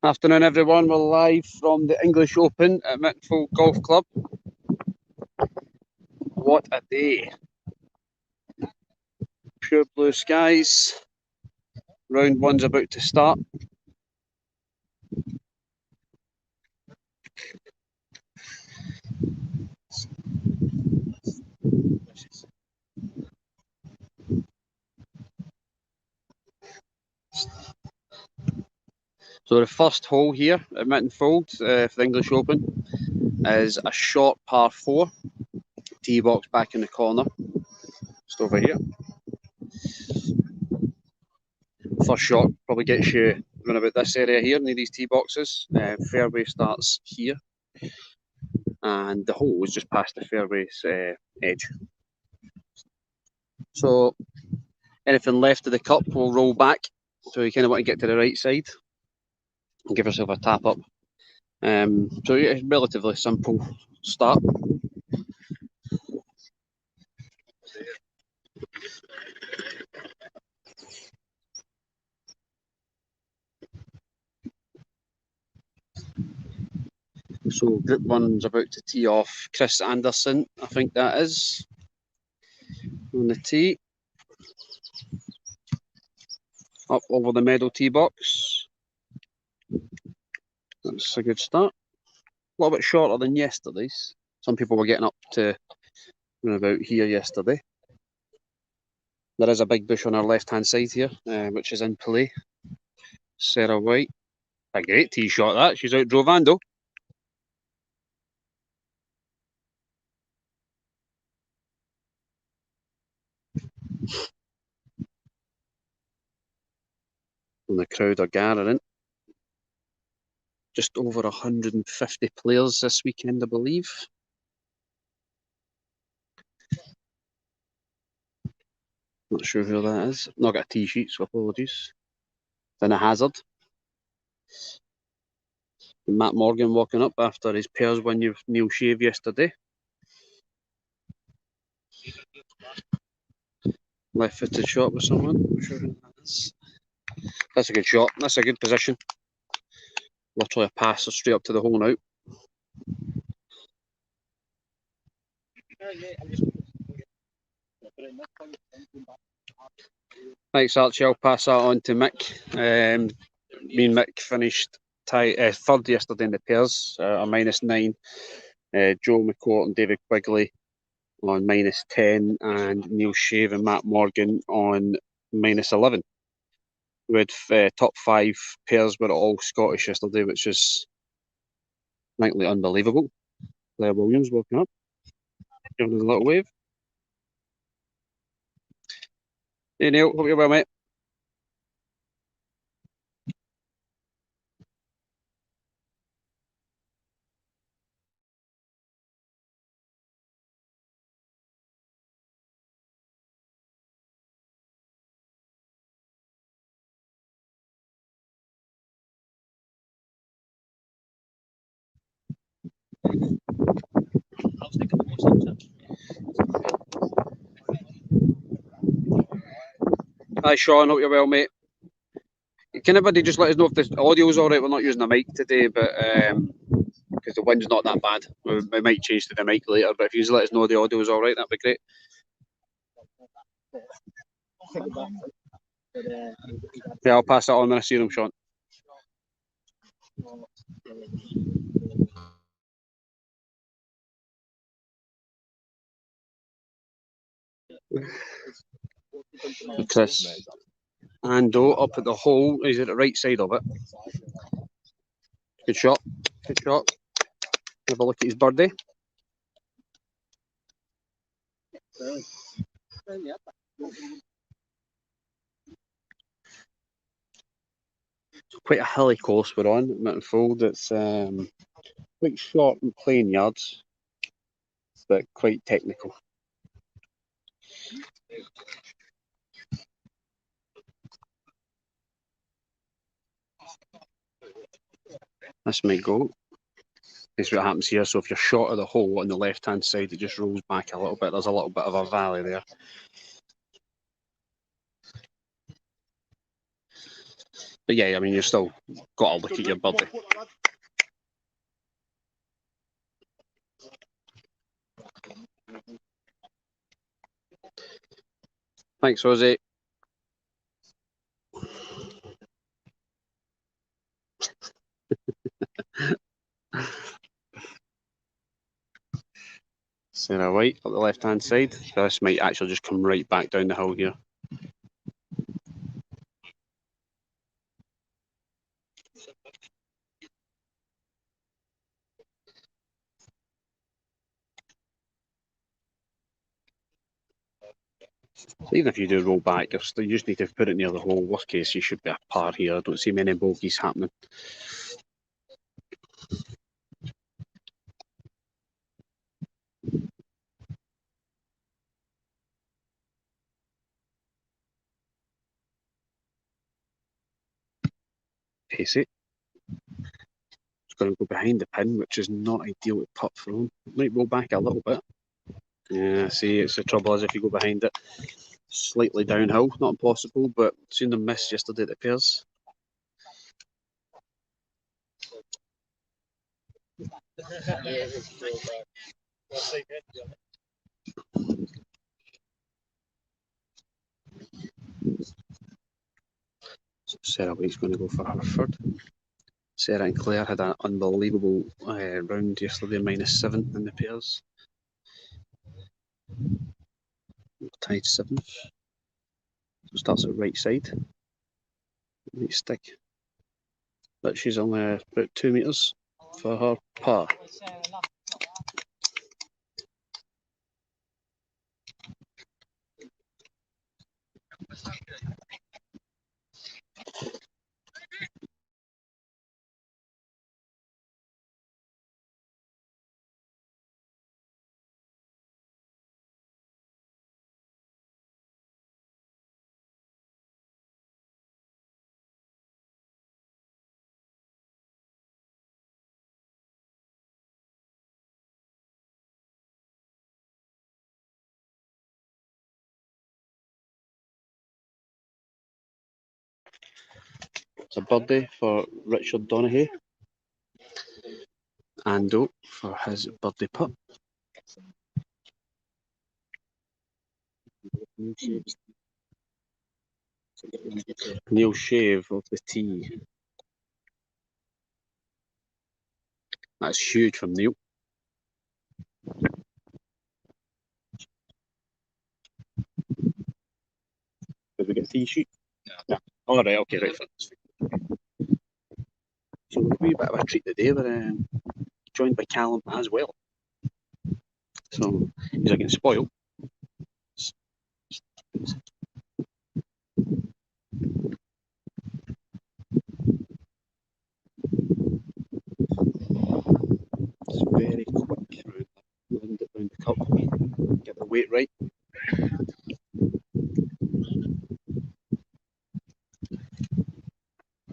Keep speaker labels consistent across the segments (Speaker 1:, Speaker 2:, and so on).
Speaker 1: Afternoon, everyone. We're live from the English Open at Mytton Fold Golf Club. What a day. Pure blue skies. Round one's about to start. So the first hole here at Mytton Fold for the English Open is a short par 4. Tee box back in the corner. Just over here. First shot probably gets you around about this area here near these tee boxes. Fairway starts here. And the hole is just past the fairway's edge. So anything left of the cup will roll back. So you kind of want to get to the right side and give yourself a tap up. So yeah, it's a relatively simple start. So group one's about to tee off. Chris Anderson, I think that is, on the tee. Up over the medal tee box. That's a good start. A little bit shorter than yesterday's. Some people were getting up to about here yesterday. There is a big bush on our left-hand side here, which is in play. Sarah White. A great tee shot, that. She's out drove Ando. And the crowd are gathering. Just over 150 players this weekend, I believe. Not sure who that is. Not got a tee sheet, so apologies. Then a hazard. Matt Morgan walking up after his pairs win with Neil Shave yesterday. Left-footed shot with someone. Not sure who that is. That's a good shot. That's a good position. Literally a pass straight up to the hole now. Thanks, Archie. I'll pass that on to Mick. Me and Mick finished third yesterday in the pairs, a -9. Joe McCourt and David Quigley on -10, and Neil Shave and Matt Morgan on -11. We had top 5 pairs were all Scottish yesterday, which is frankly unbelievable. Blair Williams walking up, giving us a little wave. Hey Neil, hope you're well, mate. Hi Sean, hope you're well, mate. Can anybody just let us know if the audio's alright? We're not using a mic today, but because the wind's not that bad. We might change to the mic later, but if you just let us know the audio's alright, that'd be great. Yeah, I'll pass that on when I see them, Sean. Chris Ando up at the hole. He's at the right side of it. Good shot. Good shot. Have a look at his birdie. Quite a hilly course we're on at Mytton Fold. It's quite short and plain yards, but quite technical. This might go. That's what happens here. So if you're short of the hole on the left-hand side, it just rolls back a little bit. There's a little bit of a valley there. But yeah, I mean, you've still got to look at your birdie. Thanks, Ozzy. Sarah White up the left-hand side. This might actually just come right back down the hill here. So even if you do roll back, you just need to put it near the hole. Worst case, you should be a par here. I don't see many bogeys happening. Pacey. It's going to go behind the pin, which is not ideal to putt for him. It might roll back a little bit. Yeah, see, it's the trouble is if you go behind it, slightly downhill, not impossible, but seen them miss yesterday at the Pairs. So Sarah White's going to go for her third. Sarah and Claire had an unbelievable round yesterday, -7 in the Pairs. Tied 7th. So starts at right side. Might stick. But she's only about 2 metres for her par. It's a birdie for Richard Donaghy. Ando for his birdie putt. Neil Shave of the tee. That's huge from Neil. Did we get a tee sheet? No. All right, okay, right. So a wee bit of a treat today. We're joined by Callum as well. So he's getting spoiled. It's very quick around the cup. Get the weight right.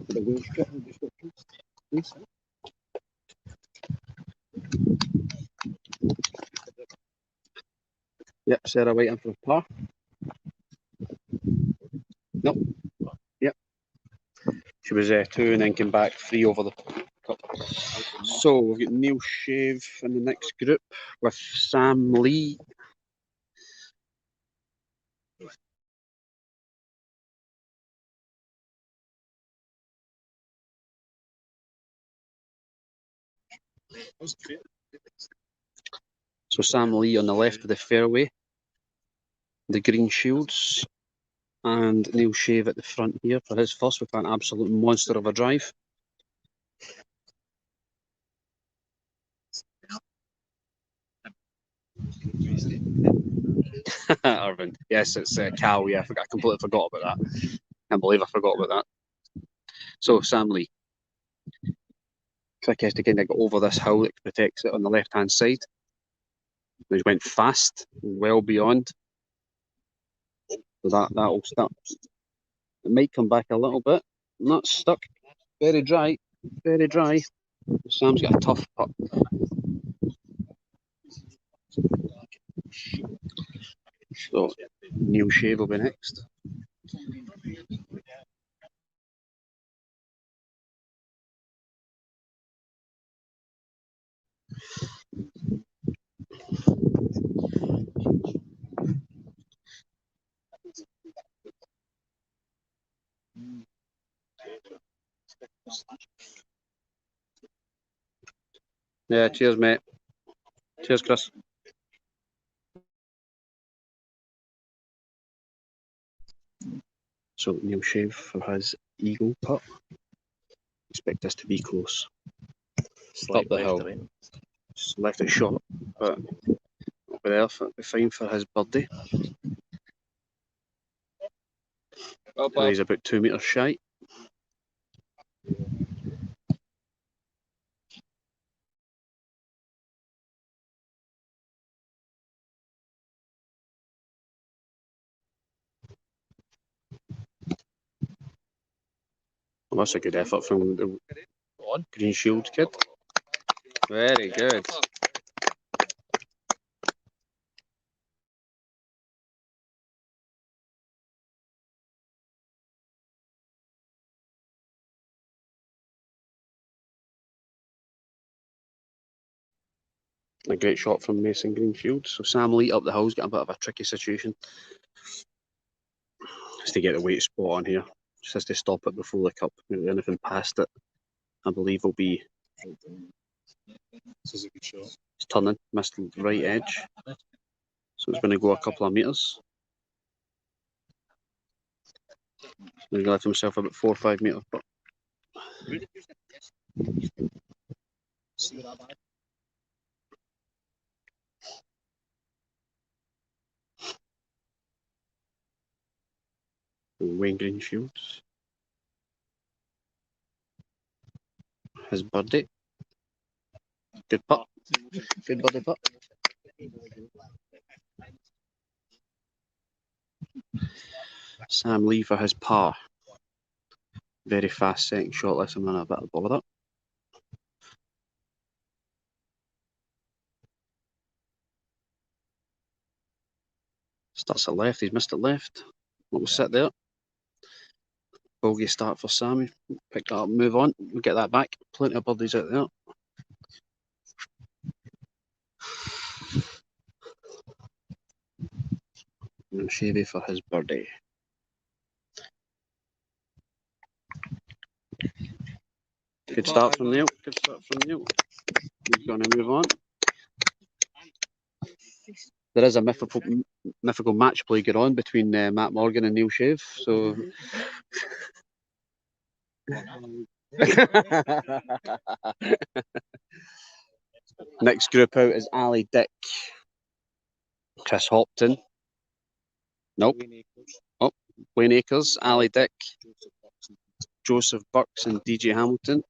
Speaker 1: The wheel strip. Yep, Sarah White in for a par. Nope. Yep. She was 2 and then came back 3 over the cup. So we've got Neil Shave in the next group with Sam Lee. So Sam Lee on the left of the fairway, the green shields, and Neil Shave at the front here for his first with an absolute monster of a drive. Irvin. Yes, it's Cal. Yeah, I completely forgot about that. Can't believe I forgot about that. So Sam Lee. Trick is to kind of get over this hill that protects it on the left-hand side. He went fast, well beyond. So that'll start. It might come back a little bit. Not stuck. Very dry. Very dry. Sam's got a tough putt. So Neil Shave will be next. Yeah, cheers, mate. Cheers, Chris. So Neil Shave for his eagle putt. Expect this to be close. Up the hill. Just left it short, but up there, it'll be fine for his birdie. And he's about 2 metres shy. Well, that's a good effort from the Green Shield kid. Very good. A great shot from Mason Greenfield. So Sam Lee up the hill's got a bit of a tricky situation. Has to get the weight spot on here. Just has to stop it before the cup. Anything past it, I believe, will be. This is a good shot. He's turning, missed the right edge. So it's going to go a couple of metres. He's going to let himself about 4 or 5 metres. But Wayne Greenfields. His birdie. Good putt. Good birdie putt. Sam Lee for his par. Very fast second shot. Let's him run a bit of the ball with it. Starts at left. He's missed it left. What was set there? Bogey start for Sammy. Pick that up, move on. We'll get that back. Plenty of birdies out there. And Shavy for his birdie. Good start from Neil. Good start from Neil. He's going to move on. There is a mythical match play going on between Matt Morgan and Neil Shave. So. Next group out is Ali Dick, Chris Hopton. Nope. Oh, Wayne Akers, Ali Dick, Joseph Burks, and DJ Hamilton.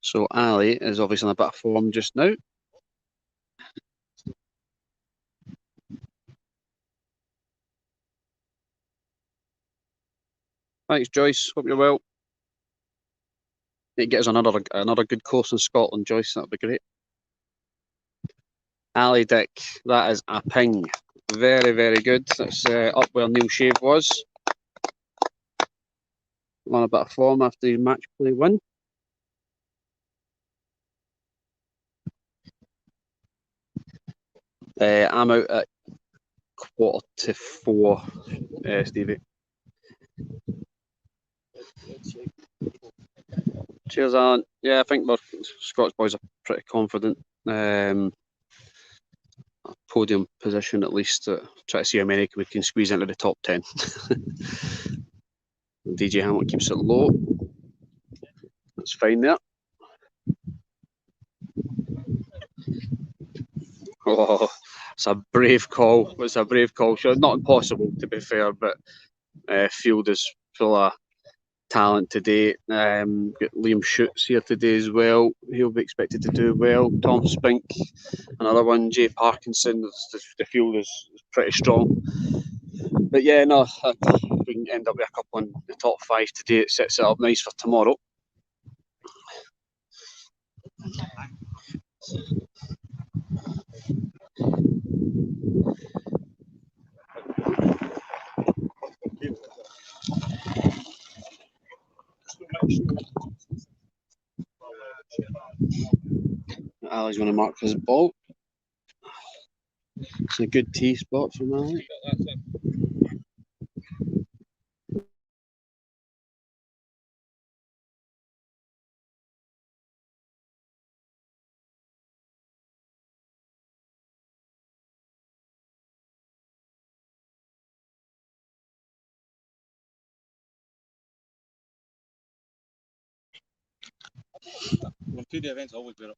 Speaker 1: So Ali is obviously in a bit of form just now. Thanks, Joyce. Hope you're well. Need to get us another good course in Scotland, Joyce. That'd be great. Ali Dick, that is a ping. Very, very good. That's up where Neil Shave was. On a bit of form after his match play win. I'm out at 3:45, Stevie. Cheers, Alan. Yeah, I think our Scots boys are pretty confident. Podium position at least. Try to see how many we can squeeze into the top 10. DJ Hamilton keeps it low. That's fine there. Oh, it's a brave call. It's a brave call. Sure, not impossible to be fair, but field is full of talent today. Got Liam Schutz here today as well. He'll be expected to do well. Tom Spink, another one. Jay Parkinson. The field is pretty strong. But yeah, no, we can end up with a couple in the top 5 today. It sets it up nice for tomorrow. Ali's going to mark his ball. It's a good tee spot from Ali.
Speaker 2: When two day events, always wear up.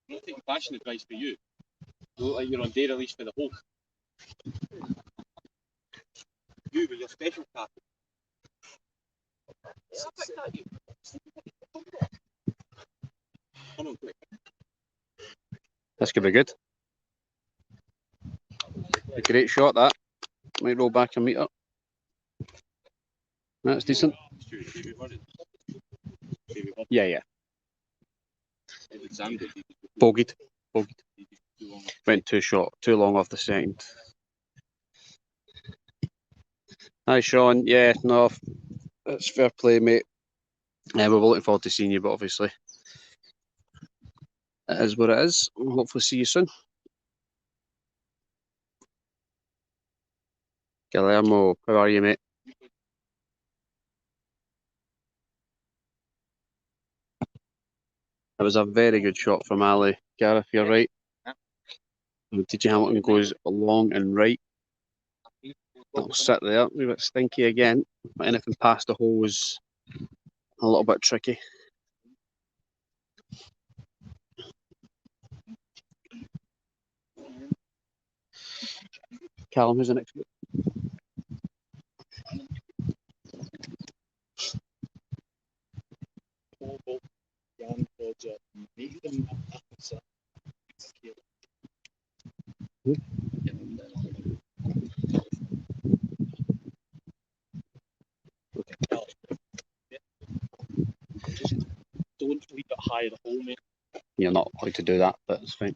Speaker 2: I'm not taking fashion advice for you. You look like you're on day release for the whole. You with your special cap. Come on, quick.
Speaker 1: This could be good. A great shot, that. Might roll back and meet up. That's decent. Yeah. Bogeyed. Went too short, too long off the second. Hi, Sean. Yeah, no, it's fair play, mate. We're looking forward to seeing you, but obviously it is what it is. We'll hopefully see you soon. Guillermo, how are you, mate? It was a very good shot from Ali. Gareth, you're right. TJ Hamilton goes long and right. That'll sit there. A wee bit stinky again. But anything past the hole was a little bit tricky. Callum, who's the next?
Speaker 2: Don't leave it high the hole, mate.
Speaker 1: You're not allowed to do that, but it's fine.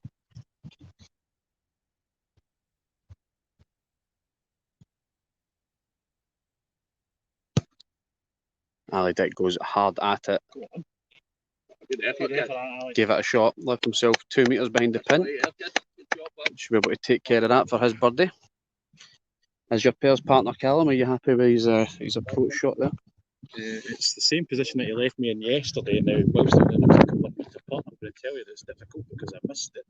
Speaker 1: Ali Dick goes hard at it.
Speaker 2: Good effort,
Speaker 1: Gave it a shot, left himself 2 metres behind the pin. Should be able to take care of that for his birdie. As your pairs partner, Callum, are you happy with his approach shot there?
Speaker 2: It's the same position that he left me in yesterday. Now, whilst it was a couple of metres apart, I'm going to tell you that it's difficult because I missed it.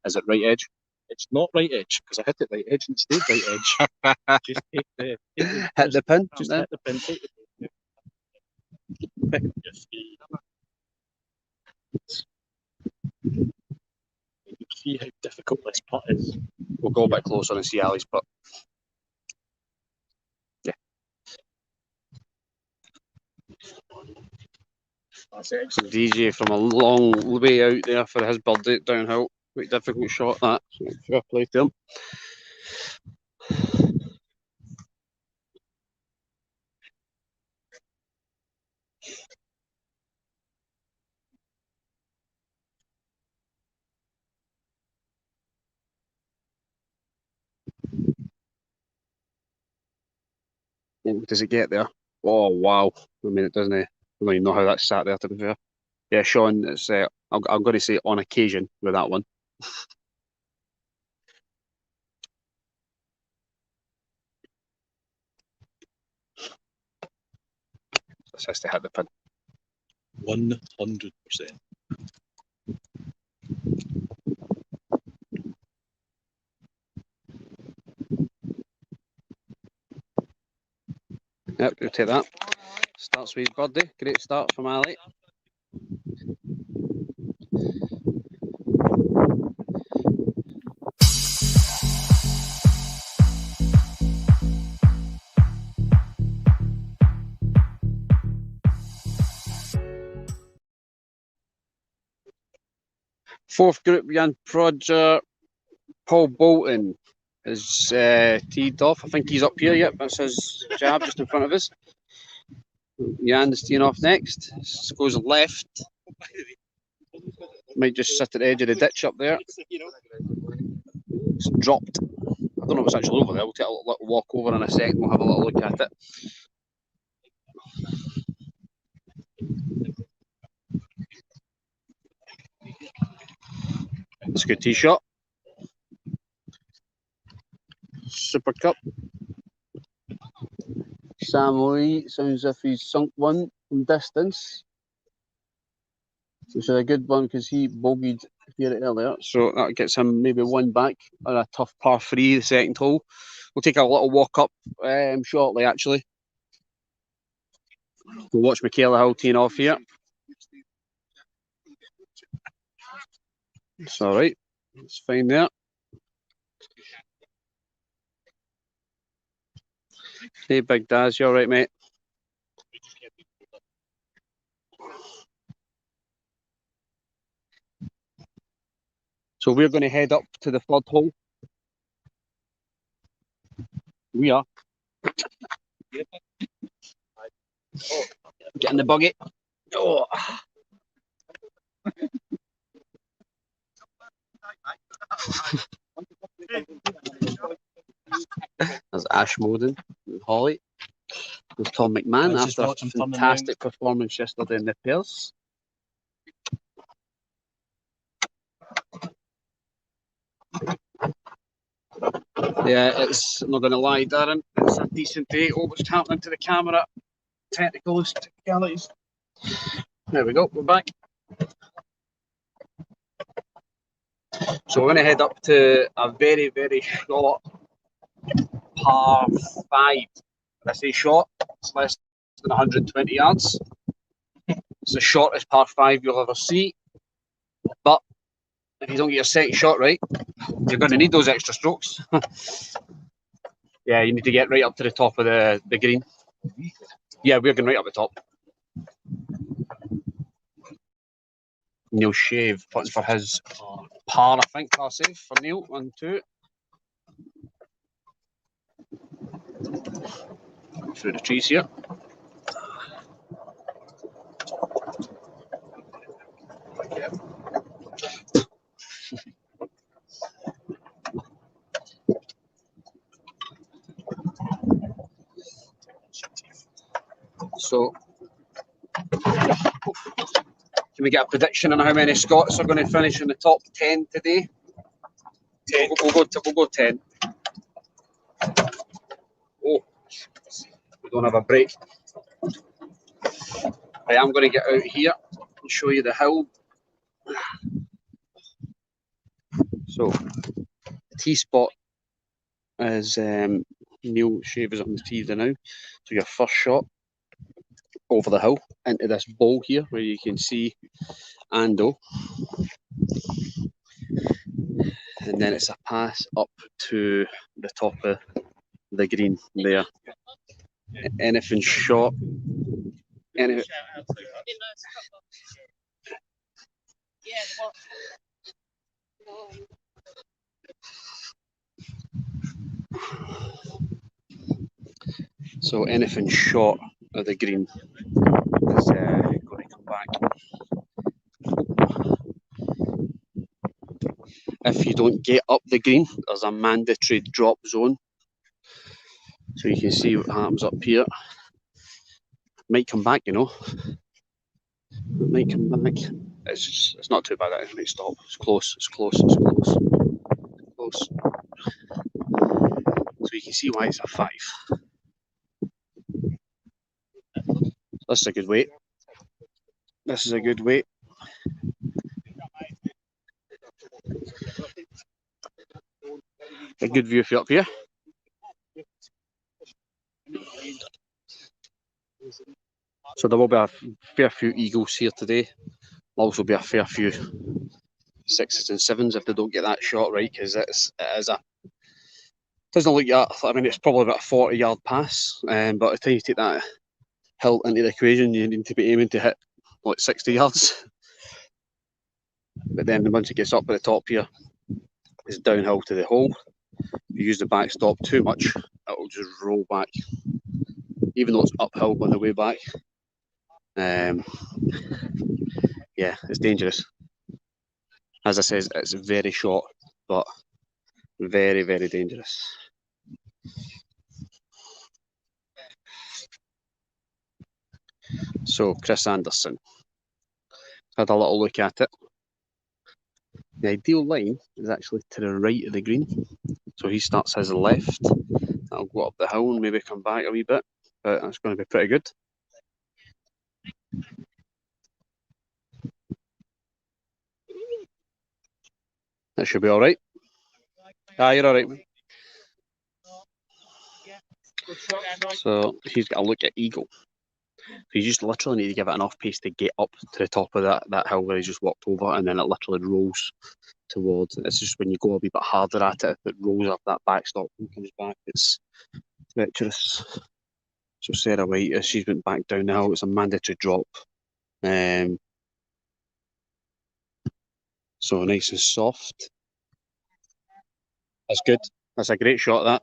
Speaker 1: Is it right edge?
Speaker 2: It's not right edge because I hit it right edge and stayed right edge. Just hit
Speaker 1: the pin.
Speaker 2: Just hit the pin. Take the pin. Pick up your feet. You see how difficult this putt is.
Speaker 1: We'll go a bit closer and see Ali's putt. Yeah.
Speaker 2: That's it.
Speaker 1: DJ from a long way out there for his birdie downhill. Quite difficult shot that. So fair play to him. Does it get there? Oh wow! I mean, it doesn't. I don't even know how that sat there. To be fair, yeah, Sean. It's I'm going to say on occasion with that one. This has to hit the pin.
Speaker 2: 100%.
Speaker 1: Yep, we'll take that. Starts with his birdie. Great start from Ali. Fourth group, Jan Prodger, Paul Bolton is teed off. I think he's up here. Yep, that's his jab just in front of us. Jan is teeing off next. This goes left. Might just sit at the edge of the ditch up there. It's dropped. I don't know what's actually over there. We'll take a little walk over in a second. We'll have a little look at it. It's a good tee shot. Super Cup. Sam Lee sounds as if he's sunk one from distance. Which is a good one because he bogeyed here earlier. So that gets him maybe one back on a tough par 3, the second hole. We'll take a little walk up shortly, actually. We'll watch Michaela Hill teeing off here. It's all right. It's fine there. Hey, Big Daz, you all right, mate? So we're going to head up to the third hole. We are. Get in the buggy. Oh. There's Ash Moden and Holly with Tom McMahon after a fantastic performance yesterday in the pairs. Yeah, it's I'm not going to lie, Darren. It's a decent day. Oh, what's happening to the camera? Technicalities. There we go. We're back. So we're going to head up to a very, very short par 5. When I say short, it's less than 120 yards. It's the shortest par 5 you'll ever see. But if you don't get your second shot right, you're going to need those extra strokes. Yeah, you need to get right up to the top of the green. Yeah, we're going right up the top. Neil Shave puts for his par, I think, par save for Neil. 1, 2. Through the trees here. So, can we get a prediction on how many Scots are going to finish in the top 10 today? 10. We'll go 10. Oh, we don't have a break. I am going to get out here and show you the hill. So, the tee spot is Neil Shave is on the tee now. So your first shot over the hill into this bowl here where you can see Ando. And then it's a pass up to the top of the green there. Anything short. Anything. So anything short of the green is going to come back. If you don't get up the green, there's a mandatory drop zone. So you can see what happens up here. Might come back, you know. It might come back. It's not too bad. It might stop. It's close. It's close. It's close. Close. So you can see why it's a 5. That's a good weight. This is a good weight. A good view if you're up here. So there will be a fair few eagles here today. There'll also be a fair few 6s and 7s if they don't get that shot right, because it doesn't look that. I mean, it's probably about a 40-yard pass, but by the time you take that hill into the equation, you need to be aiming to hit like 60 yards. But then once it gets up at the top here, it's downhill to the hole. If you use the backstop too much, it'll just roll back, even though it's uphill on the way back. Yeah, it's dangerous. As I said, it's very short, but very, very dangerous. So Chris Anderson had a little look at it. The ideal line is actually to the right of the green. So he starts his left. That'll go up the hill and maybe come back a wee bit. But that's going to be pretty good. That should be all right. Ah, you're all right. So he's got a look at eagle. So you just literally need to give it enough pace to get up to the top of that hill where he just walked over, and then it literally rolls towards. It's just when you go a wee bit harder at it, if it rolls up that backstop and comes back, it's treacherous. So Sarah White, as she's went back down the hill, it's a mandatory drop. So nice and soft. That's good. That's a great shot, that.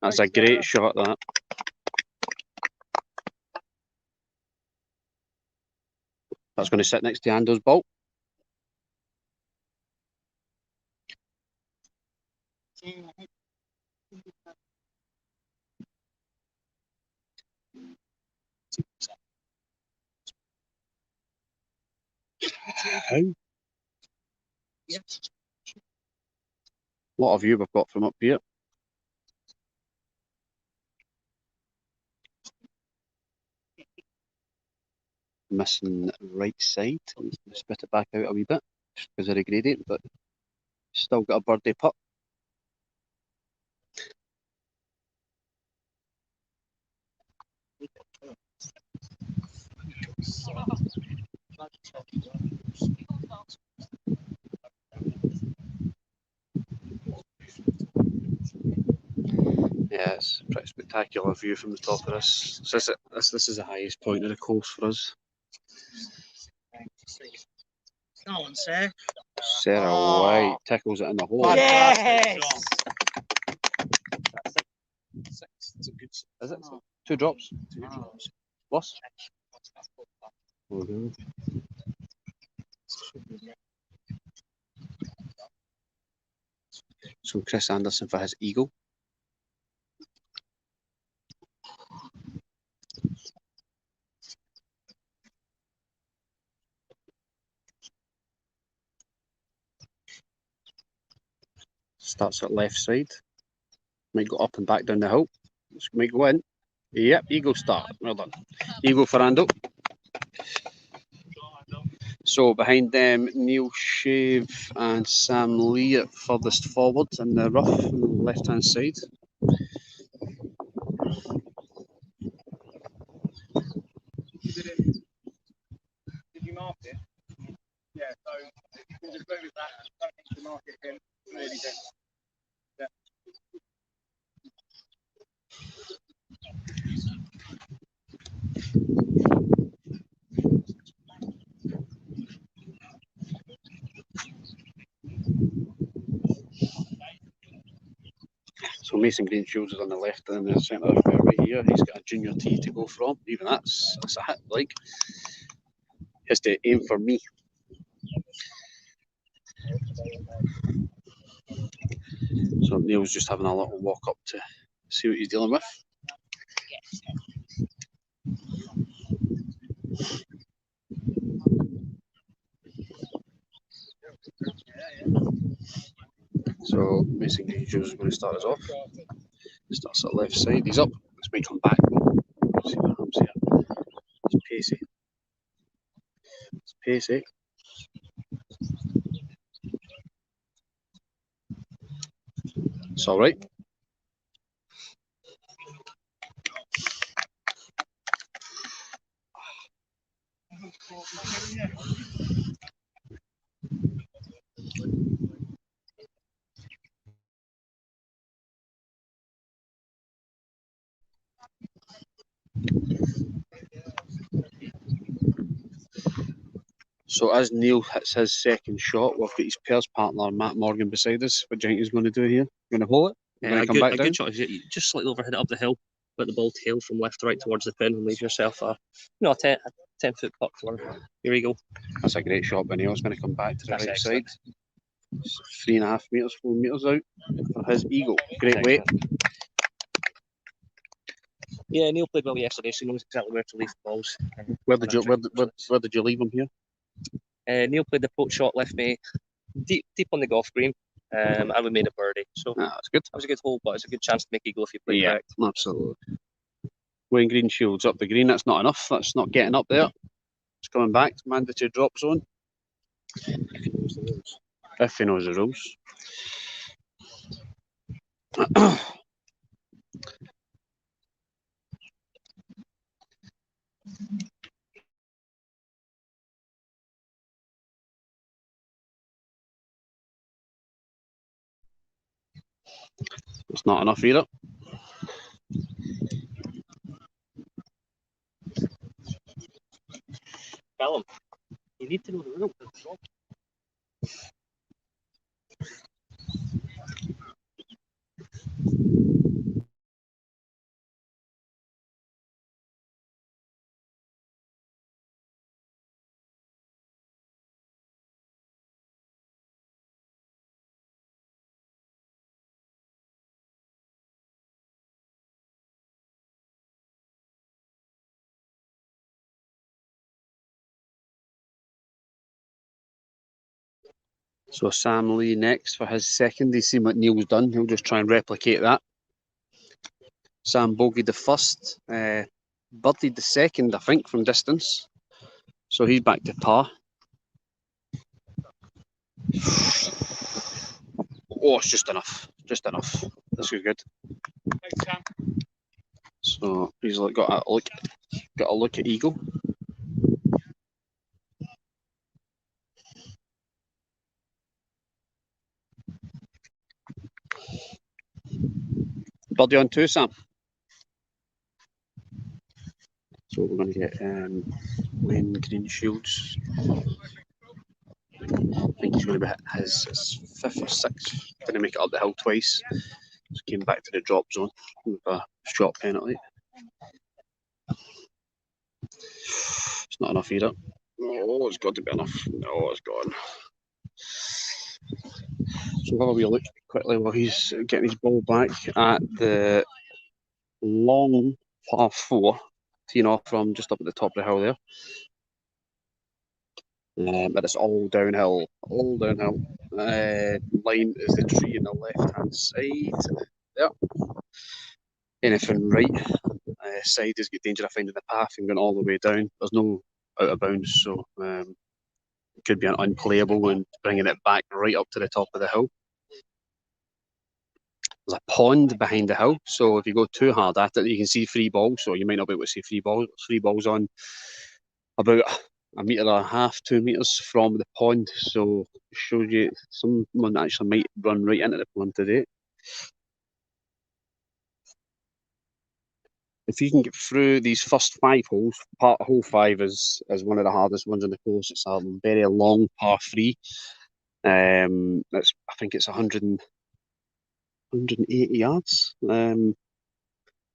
Speaker 1: That's a great shot, that. That's going to sit next to Ando's ball. How? What a view we've got from up here. Missing right side. Spit it back out a wee bit just because of the gradient, but still got a birdie putt. Yeah, it's a pretty spectacular view from the top of this. So this is the highest point of the course for us.
Speaker 3: Go on, Sarah.
Speaker 1: Sarah White tickles it in the hole.
Speaker 3: Yes!
Speaker 2: It's a good.
Speaker 1: Is it? 2 drops?
Speaker 2: 2 drops.
Speaker 1: Plus? Mm-hmm. So Chris Anderson for his eagle. Starts at left side. Might go up and back down the hill. This might go in. Yep, eagle start. Well done. Eagle for Ando. So behind them, Neil Shave and Sam Lee at furthest forward in the rough on the left-hand side.
Speaker 3: Did you mark it? Yeah, so you can just move it back. Don't need to mark it again. Really good. Yeah.
Speaker 1: So Mason Greenfields is on the left and the centre of the fairway here. He's got a junior tee to go from. Even that's a hit, like. He has to aim for me. So Neil's just having a little walk up to see what he's dealing with. So Mason Greenfields is going to start us off. Starts at left side. He's up. This might come back though. See what happens here. It's pacey. It's pacey. It's all right. So as Neil hits his second shot, we've got his pairs partner Matt Morgan beside us. What do you think he's going to do here? Going to hole it?
Speaker 4: A good shot. Just slightly overhead it up the hill, let the ball tail from left to right towards the pin, and leave yourself a 10-foot putt for your eagle.
Speaker 1: That's a great shot, but Neil's going to come back to the right side. It's 3.5 metres, 4 metres out for his eagle. Great weight.
Speaker 4: Yeah, Neil played well yesterday, so he knows exactly where to leave the balls.
Speaker 1: Where did you leave him here?
Speaker 4: Neil played the approach shot, left me deep on the golf green, and we made a birdie. So
Speaker 1: that's good.
Speaker 4: That was a good hole, but it's a good chance to make eagle if you play correct.
Speaker 1: Absolutely. Wayne Greenshields up the green. That's not enough. That's not getting up there. It's coming back to mandatory drop zone. If he knows the rules. If he knows the rules. It's not enough either.
Speaker 4: Callum, you need to know the rules.
Speaker 1: So Sam Lee next for his second. He's seen what Neil's done. He'll just try and replicate that. Sam bogeyed the first, birdied the second, I think, from distance. So he's back to par. Oh, it's just enough. Just enough. This is good.
Speaker 3: Thanks, Sam.
Speaker 1: So he's got a look at eagle. Birdie on two, Sam. So we're going to get Wayne Greenshields. I think he's going to be his fifth or sixth. Didn't make it up the hill twice. Just came back to the drop zone with a shot penalty. It's not enough either. Oh, it's got to be enough. No, it's gone. So we'll have a wee look quickly while he's getting his ball back at the long par 4, teeing off from just up at the top of the hill there. But it's all downhill, line is the tree on the left-hand side. There. Anything right side is good danger of finding the path and going all the way down. There's no out of bounds, so it could be an unplayable and bringing it back right up to the top of the hill. There's a pond behind the hill, so if you go too hard at it, you can see free balls. So you might not be able to see free balls. Free balls on about 1.5 meters, 2 meters from the pond. So it shows you someone actually might run right into the pond today. If you can get through these first 5 holes, hole 5 is one of the hardest ones on the course. It's a very long par 3. I think it's 180 yards, but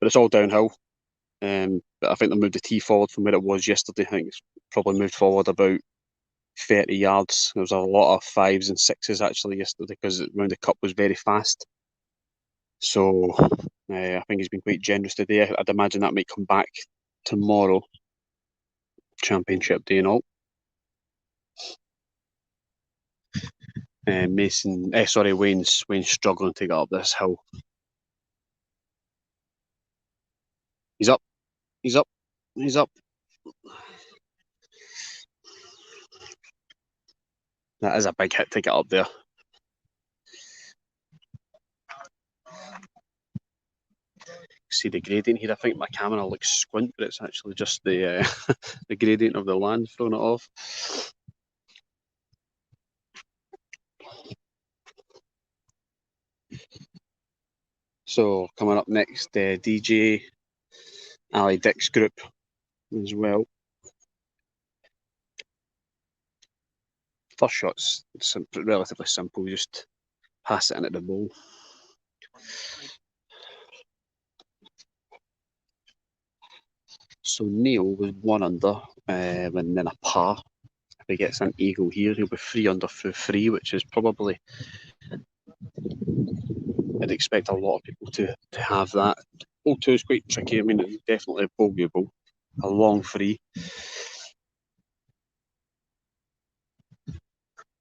Speaker 1: it's all downhill. But I think they moved the tee forward from where it was yesterday. I think it's probably moved forward about 30 yards. There was a lot of 5s and 6s actually yesterday because around the cup was very fast. So I think he's been quite generous today. I'd imagine that might come back tomorrow, championship day and all. Wayne's struggling to get up this hill. He's up. That is a big hit to get up there. See the gradient here. I think my camera looks squint, but it's actually just the the gradient of the land throwing it off. So coming up next, DJ Ali Dick's group as well. First shot's relatively simple, just pass it in at the bowl. So Neil was 1 under and then a par. If he gets an eagle here, he'll be 3 under through 3, which is probably, I'd expect a lot of people to have that. Hole 2 is quite tricky. I mean, it's definitely bogeyable. A long 3.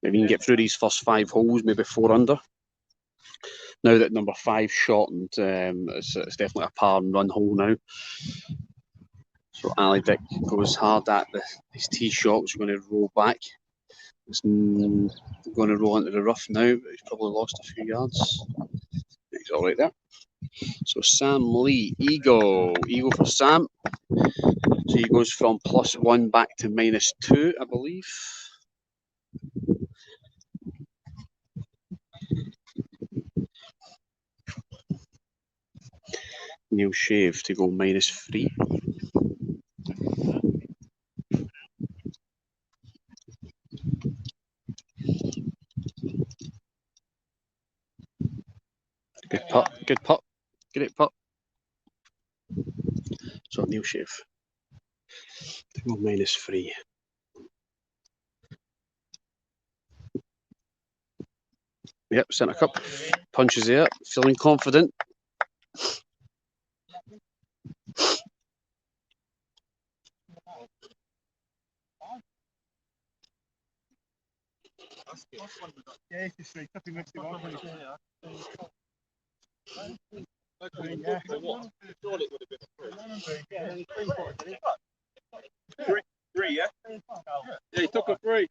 Speaker 1: Maybe you can get through these first 5 holes, maybe 4 under. Now that number 5 shortened, it's definitely a par and run hole now. So Ali Dick goes hard at his tee shot, which is going to roll back. It's going to roll into the rough now, but he's probably lost a few yards. He's all right there. So Sam Lee, eagle for Sam. So he goes from +1 back to -2, I believe. Neil Shave to go -3. Good putt, good putt, great putt. So Neil Shave to go -3. Yep, centre cup. Punches there, feeling confident.
Speaker 3: Yeah, it's just took him next to one. Three, yeah? Yeah, he took a 3.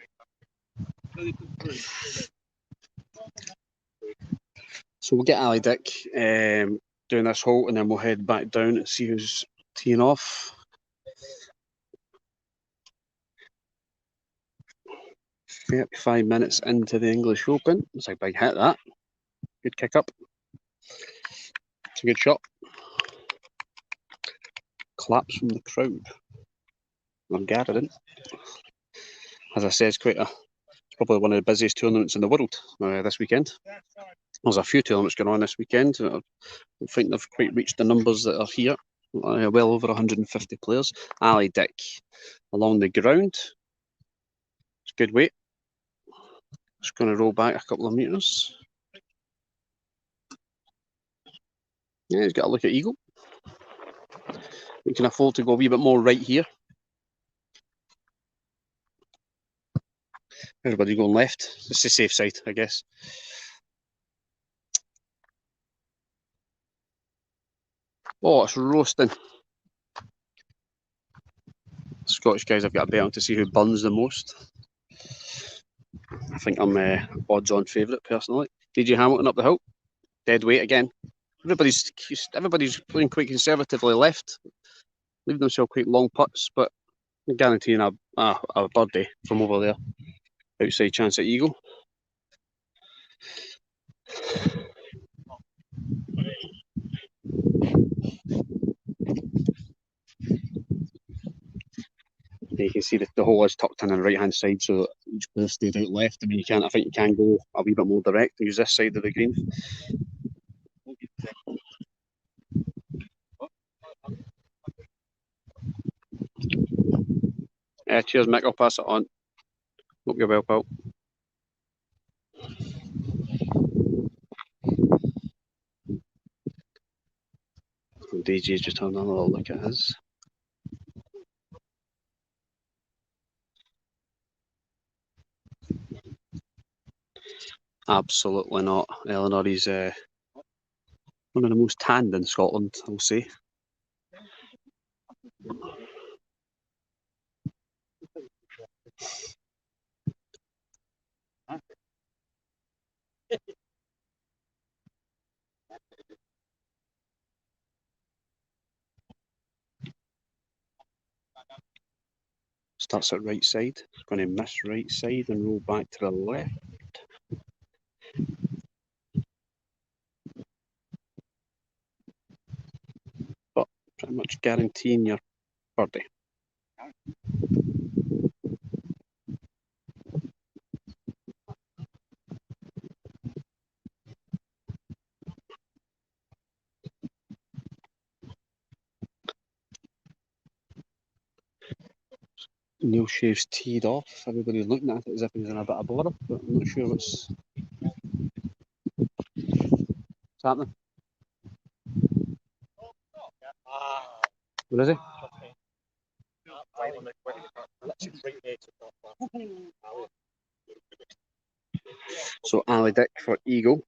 Speaker 1: So we'll get Ali Dick doing this hole, and then we'll head back down and see who's teeing off. 35 minutes into the English Open. It's a big hit, that. Good kick up. It's a good shot. Claps from the crowd. I'm gathering. As I said, it's probably one of the busiest tournaments in the world this weekend. There's a few tournaments going on this weekend. I don't think they've quite reached the numbers that are here. Well over 150 players. Ali Dick along the ground. It's good weight. Just going to roll back a couple of metres. Yeah, he's got a look at eagle. We can afford to go a wee bit more right here. Everybody going left. It's the safe side, I guess. Oh, it's roasting. Scottish guys have got a bet on to see who burns the most. I think I'm odds-on favourite personally. DJ Hamilton up the hill. Dead weight again. Everybody's playing quite conservatively left, leaving themselves quite long putts, but I'm guaranteeing a birdie from over there. Outside chance at eagle. You can see that the hole is tucked in on the right hand side, so each player stayed out left. I mean, I think you can go a wee bit more direct and use this side of the green. Cheers, Mick. I'll pass it on. Hope you're well, pal. DJ's just having a little look at his. Absolutely not. Eleanor, he's one of the most tanned in Scotland, I'll say. Starts at right side. He's going to miss right side and roll back to the left. But pretty much guaranteeing your birdie. Neil Shave's teed off. Everybody's looking at it as if he's in a bit of bother, but I'm not sure what's happening. What is he? So Ali Dick for eagle.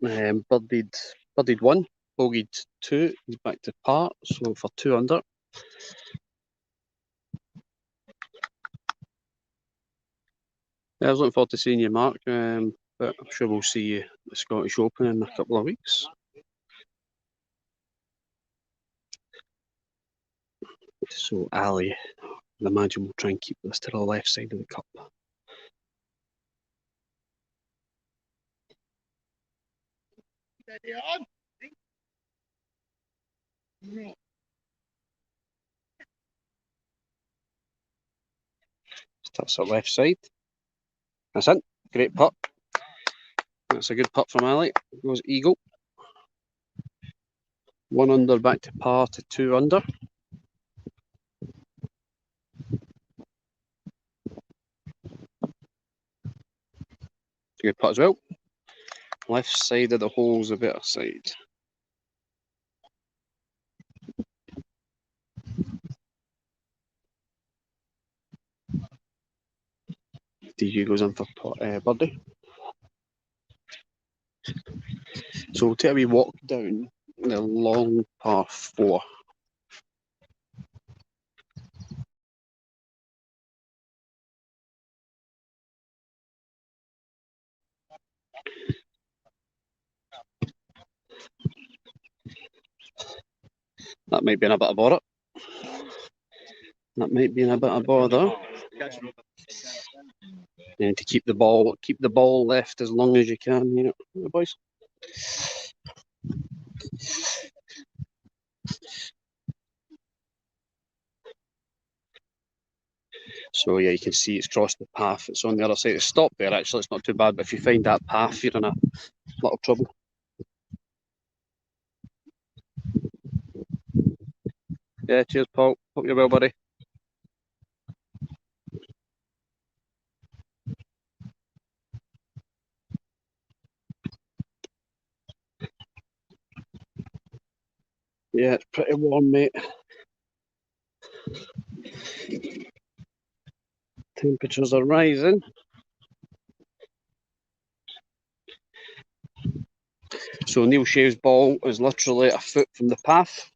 Speaker 1: Birdied 1, bogeyed 2. He's back to par, so for 2 under. Yeah, I was looking forward to seeing you, Mark, but I'm sure we'll see you at the Scottish Open in a couple of weeks. So Ali, I imagine we'll try and keep this to the left side of the cup. That's the left side. That's it. Great putt. That's a good putt from Ali. Goes eagle. 1 under back to par to 2 under. Good putt as well. Left side of the hole's a better side. DJ goes in for birdie. So we'll take a wee walk down the long par 4. That might be in a bit of bother. That might be in a bit of bother. And to keep the ball left as long as you can, you know, boys. So yeah, you can see it's crossed the path. It's on the other side. It's stopped there actually, it's not too bad, but if you find that path, you're in a lot of trouble. Yeah, cheers Paul. Hope you're well, buddy. Yeah, it's pretty warm, mate. Temperatures are rising. So Neil Shea's ball is literally a foot from the path.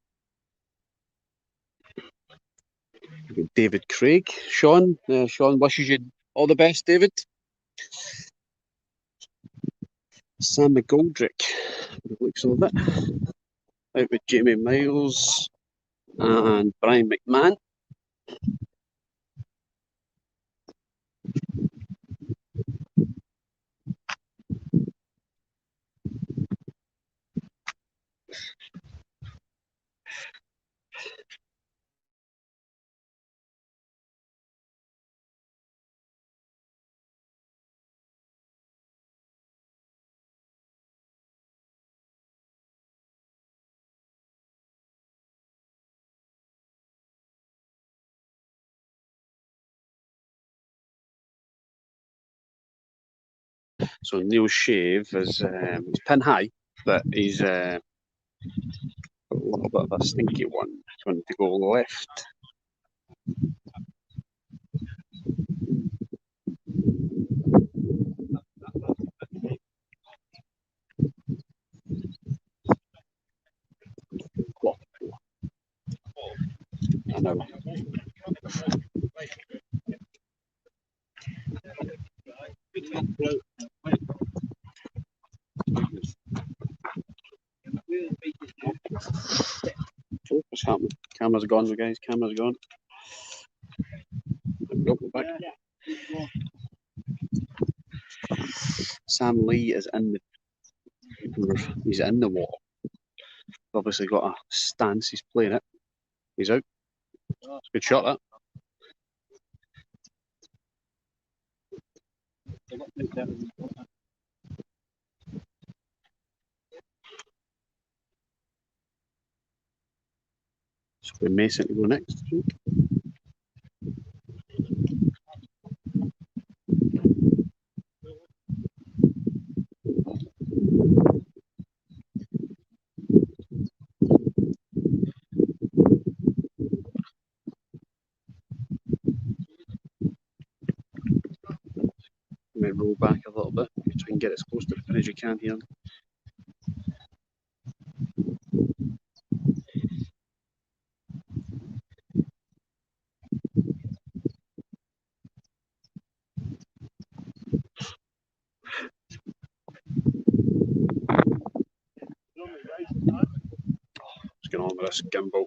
Speaker 1: David Craig. Sean wishes you all the best, David. Sam McGoldrick, the looks of it. Out with Jamie Miles and Brian McMahon. So Neil Shave is he's pin high, but he's got a little bit of a stinky one. He's wanting to go left. I know. What's happening? Camera's gone, guys. Camera's gone. Go back. Sam Lee is in the water. Obviously got a stance. He's playing it. He's out. Good shot that. So we Mason to go next. then roll back a little bit. Try and get as close to the pin as you can here. What's going on with this gimbal?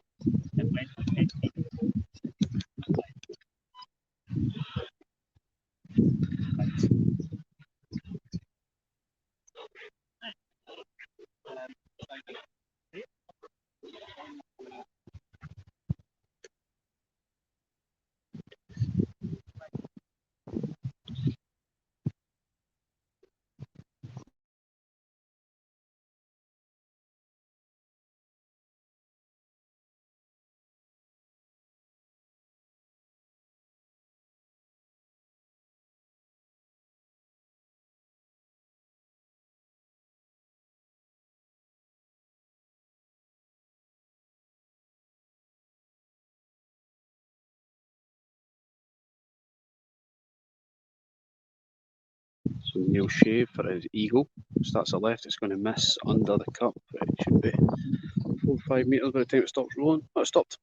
Speaker 1: So Neil Shea for his eagle. Starts at left, it's going to miss under the cup. It should be 4 or 5 metres by the time it stops rolling. Oh, it stopped.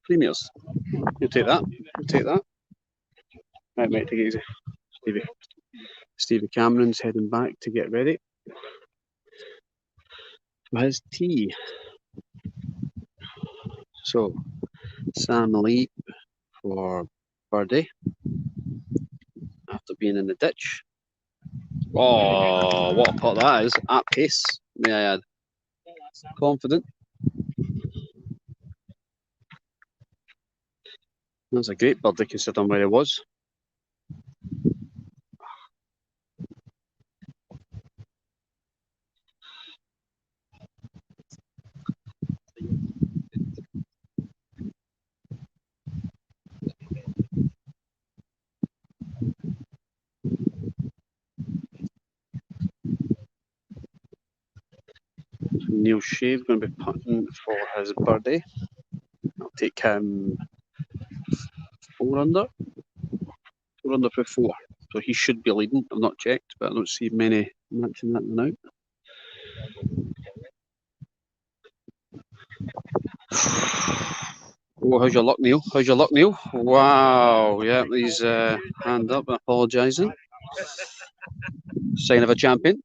Speaker 1: 3 metres. You'll take that. You'll take that. Right, mate, take it easy. Stevie Cameron's heading back to get ready for his tee. So, Sam Lee for birdie after being in the ditch. Oh, what a putt that is. At pace, may I add. Confident. That's a great birdie considering where he was. Neil Shea going to be putting for his birdie. I'll take him 4 under. 4 under for 4. So he should be leading. I've not checked, but I don't see many matching that one out. Oh, how's your luck, Neil? How's your luck, Neil? Wow, yeah, he's hand up, apologising. Sign of a champion.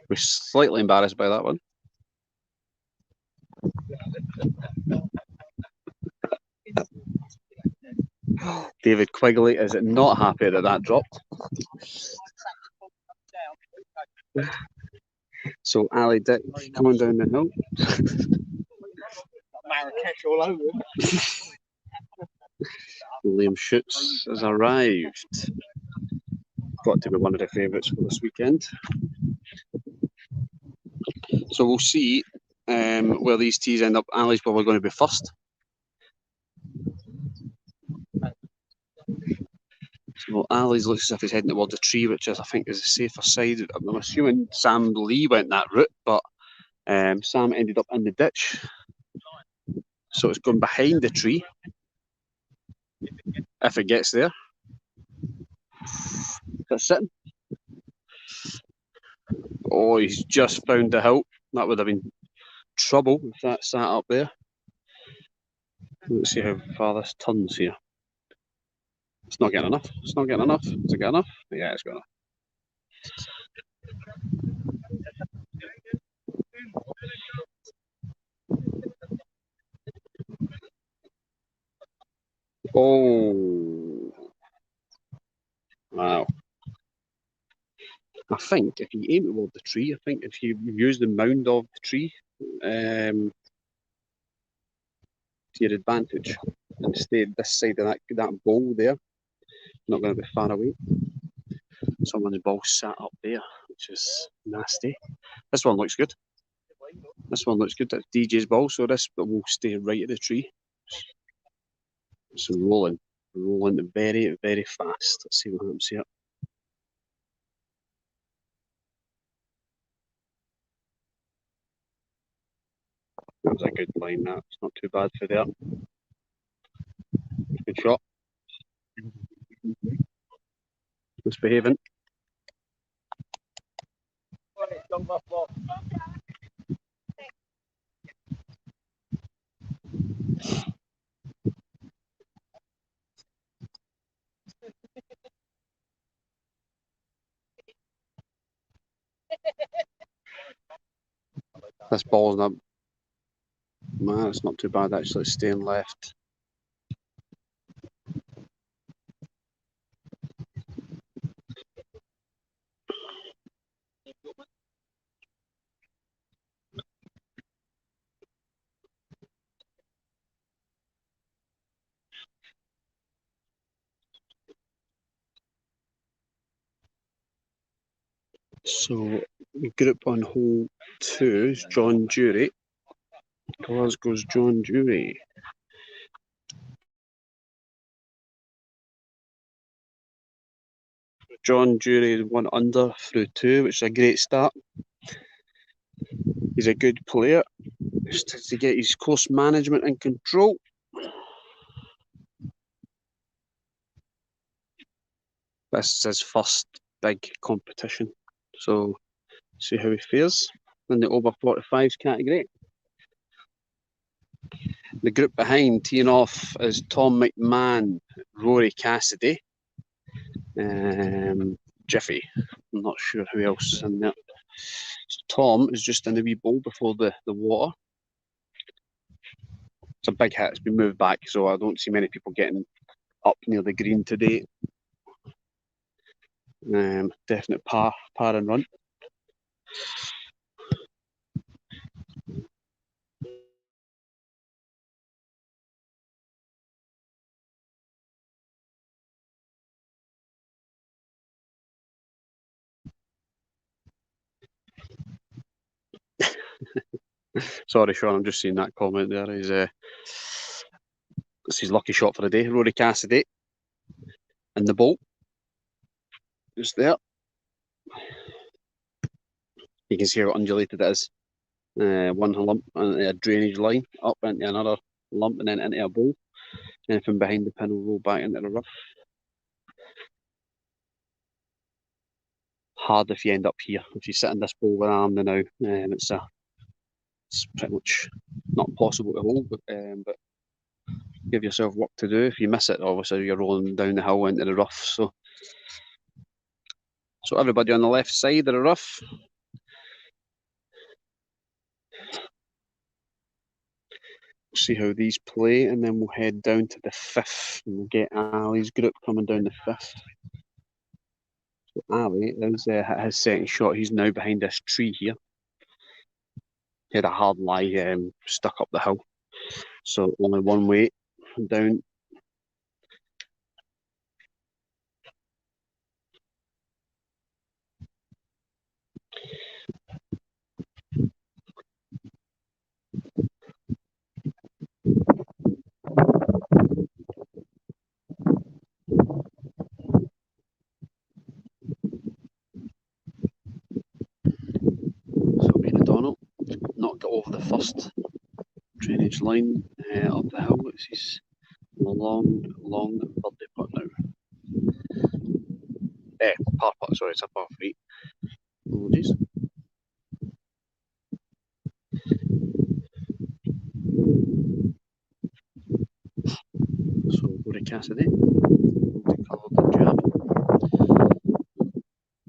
Speaker 1: We're slightly embarrassed by that one. David Quigley is not happy that that dropped. So Ali Dick coming down the hill.
Speaker 3: Marrakesh all over.
Speaker 1: Liam Schutz has arrived. Got to be one of the favourites for this weekend. So we'll see where these tees end up. Ali's probably going to be first. So Ali's looks as if he's heading towards the tree, which is, I think, is the safer side. I'm assuming Sam Lee went that route, but Sam ended up in the ditch. So it's going behind the tree. If it gets there. That's sitting. Oh, he's just found the hill. That would have been trouble if that sat up there. Let's see how far this turns here. It's not getting enough. It's not getting enough. Is it getting enough? Yeah, it's got enough. Oh. Wow. I think if you aim toward the tree, I think if you use the mound of the tree to your advantage and stay this side of that bowl there, not going to be far away. Some of the ball sat up there, which is nasty. This one looks good. This one looks good. That's DJ's ball, so this will stay right at the tree. So rolling very, very fast. Let's see what happens here. That was a good line, that. It's not too bad for there. Good shot. Misbehaving. This ball's not, man, it's not too bad actually, it's staying left. So, group on hole 2 is John Jury. Glasgow's John Jury. John Jury is 1 under through 2, which is a great start. He's a good player. Just to get his course management and control. This is his first big competition, so see how he fares in the over 45s category. The group behind, teeing off, is Tom McMahon, Rory Cassidy, Jiffy. I'm not sure who else is in there. So Tom is just in the wee bowl before the water. It's a big hit, it's been moved back, so I don't see many people getting up near the green today. Definite par and run. Sorry, Sean, I'm just seeing that comment there. It's his lucky shot for the day. Rory Cassidy in the bowl. Just there. You can see how undulated it is. One lump and a drainage line up into another lump and then into a bowl. And from behind the pin will roll back into the rough. Hard if you end up here. If you sit in this bowl where I am now, it's pretty much not possible to hold, but give yourself work to do. If you miss it, obviously you're rolling down the hill into the rough. So everybody on the left side of the rough. See how these play, and then we'll head down to the 5th, and we'll get Ali's group coming down the 5th. So Ali, there's his second shot. He's now behind this tree here. He had a hard lie stuck up the hill, so only one way down. So Donald knocked it over the first drainage line up the hill. It's his long birdie putt now. Par putt, sorry, it's a par 3. Apologies. So Rory Cassidy, multicolored jab.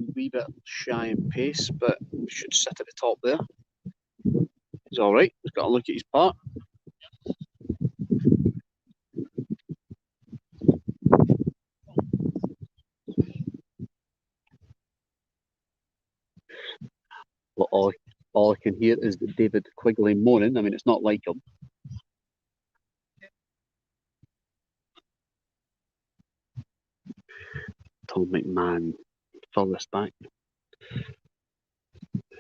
Speaker 1: A wee bit shy in pace, but should sit at the top there. He's all right. He's got to look at his part. Well, all I can hear is David Quigley moaning. I mean, it's not like him. Tom McMahon furthest back.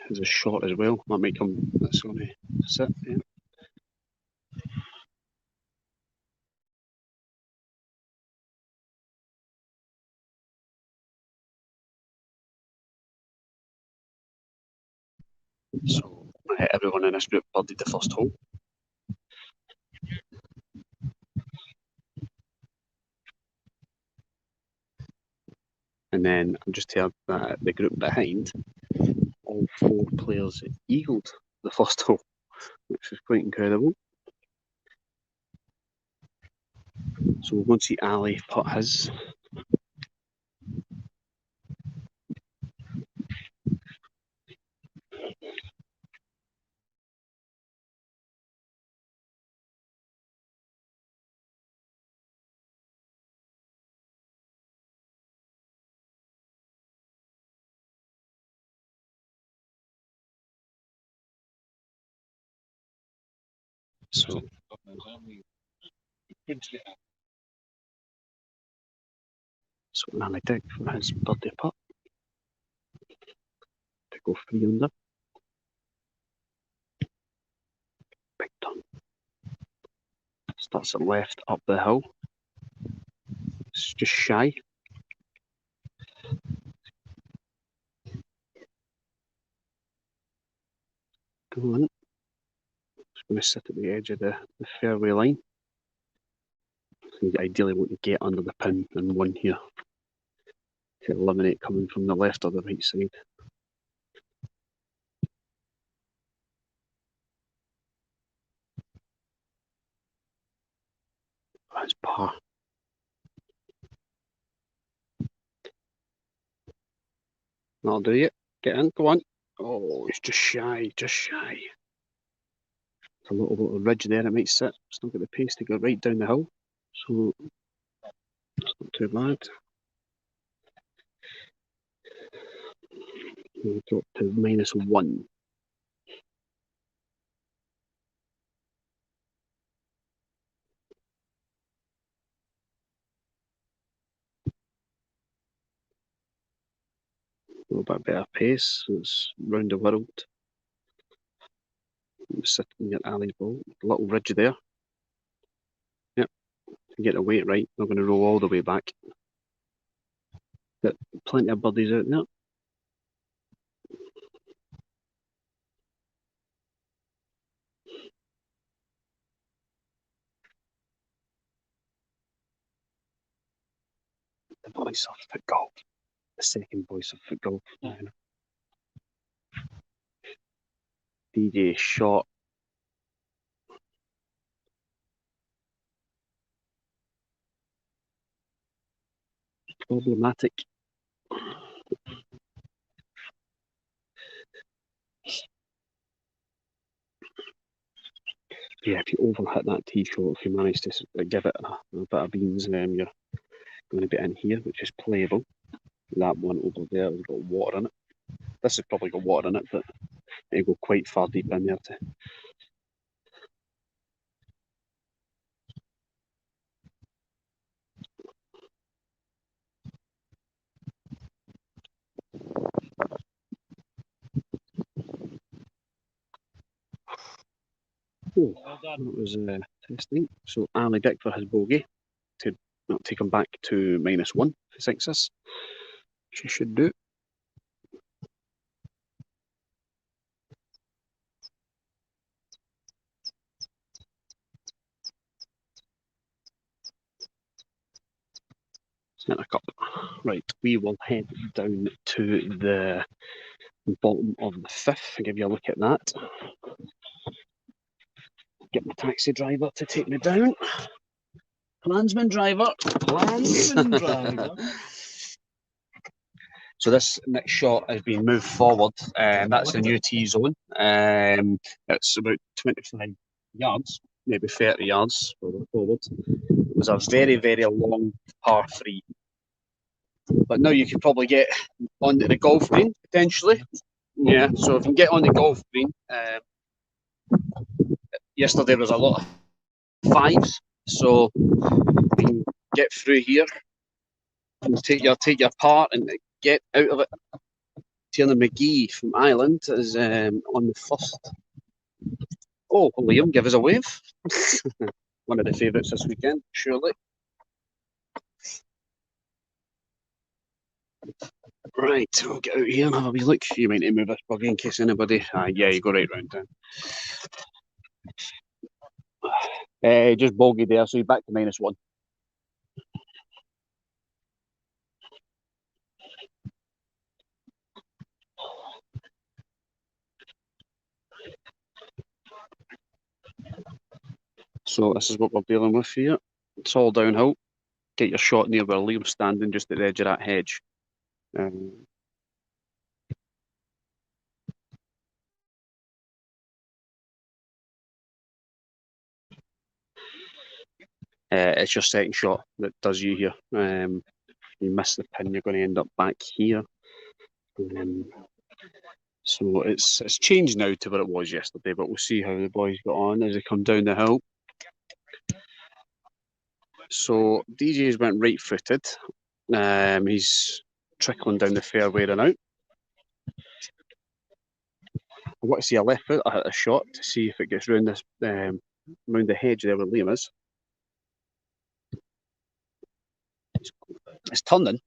Speaker 1: There's a shot as well. That might come. That's going to sit. Yeah. So everyone in this group birdied the first hole. And then I'm just telling the group behind, all 4 players eagled the first hole, which was quite incredible. So we're going to see Ali putt his. So Ali Dick from his birthday putt to go 3 under. Big turn. Starts at left up the hill. It's just shy. Go on. Just going to sit at the edge of the fairway line. You ideally want to get under the pin and 1 here to eliminate coming from the left or the right side. That's par. That'll do it. Get in, go on. Oh, it's just shy, just shy. It's a little ridge there, it might sit. Still got the pace to go right down the hill. So, it's not too bad. We'll drop to -1. A little bit better pace. It's round the world. Sitting at Ali's ball. A little ridge there. Yep. Get the weight right. Not going to roll all the way back. Got plenty of birdies out there. The voice of FootGolf. The second voice of FootGolf. DJ shot. Problematic. Yeah, if you overhit that tee shot, if you manage to give it a bit of beans, you're going to be in here, which is playable. That one over there has got water in it. This has probably got water in it, but it'll go quite far deep in there to. Oh, that was testing. So Ali Dick for his bogey to not take him back to -1 for sixes. She should do. Centre cup. Right, we will head down to the bottom of the 5th and give you a look at that. Get my taxi driver to take me down. Landsman driver. Landsman driver. So this next shot has been moved forward, and that's the new tee zone. It's about 25 yards, maybe 30 yards forward. It was a very, very long par 3. But now you could probably get onto the golf green, potentially. Yeah, so if you can get on the golf green, yesterday was a lot of 5s, so you can get through here and take your part and get out of it. Taylor McGee from Ireland is on the 1st. Oh, Liam, give us a wave. One of the favourites this weekend, surely. Right, we'll get out here and have a wee look. You might need to move this buggy in case anybody. Yeah, you go right round down. Just bogey there, so you're back to -1. So this is what we're dealing with here. It's all downhill. Get your shot near where Liam's standing, just at the edge of that hedge. It's your second shot that does you here. You miss the pin, you're going to end up back here. So it's changed now to what it was yesterday, but we'll see how the boys got on as they come down the hill. So DJ's went right-footed. He's trickling down the fairway and out. I want to see a left foot. I hit a shot to see if it gets round this round the hedge there where Liam is. It's turning.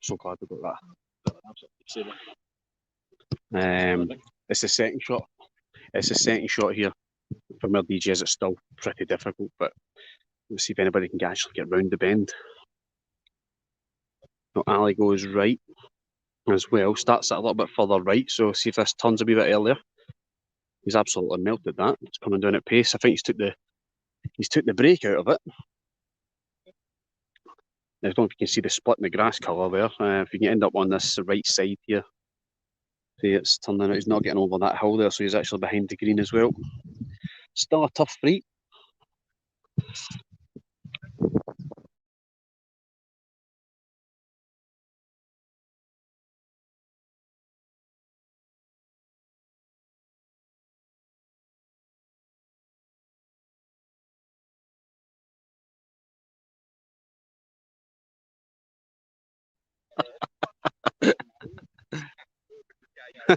Speaker 1: So glad we got that. It's the second shot. It's the second shot here. From where DJ is, it's still pretty difficult, but we'll see if anybody can actually get round the bend. So Ali goes right as well. Starts it a little bit further right, so see if this turns a wee bit earlier. He's absolutely melted that. It's coming down at pace. I think he's took the break out of it. I don't know if you can see the split in the grass colour there. If you can end up on this right side here. See, it's turning out. He's not getting over that hill there, so he's actually behind the green as well. Still a tough free.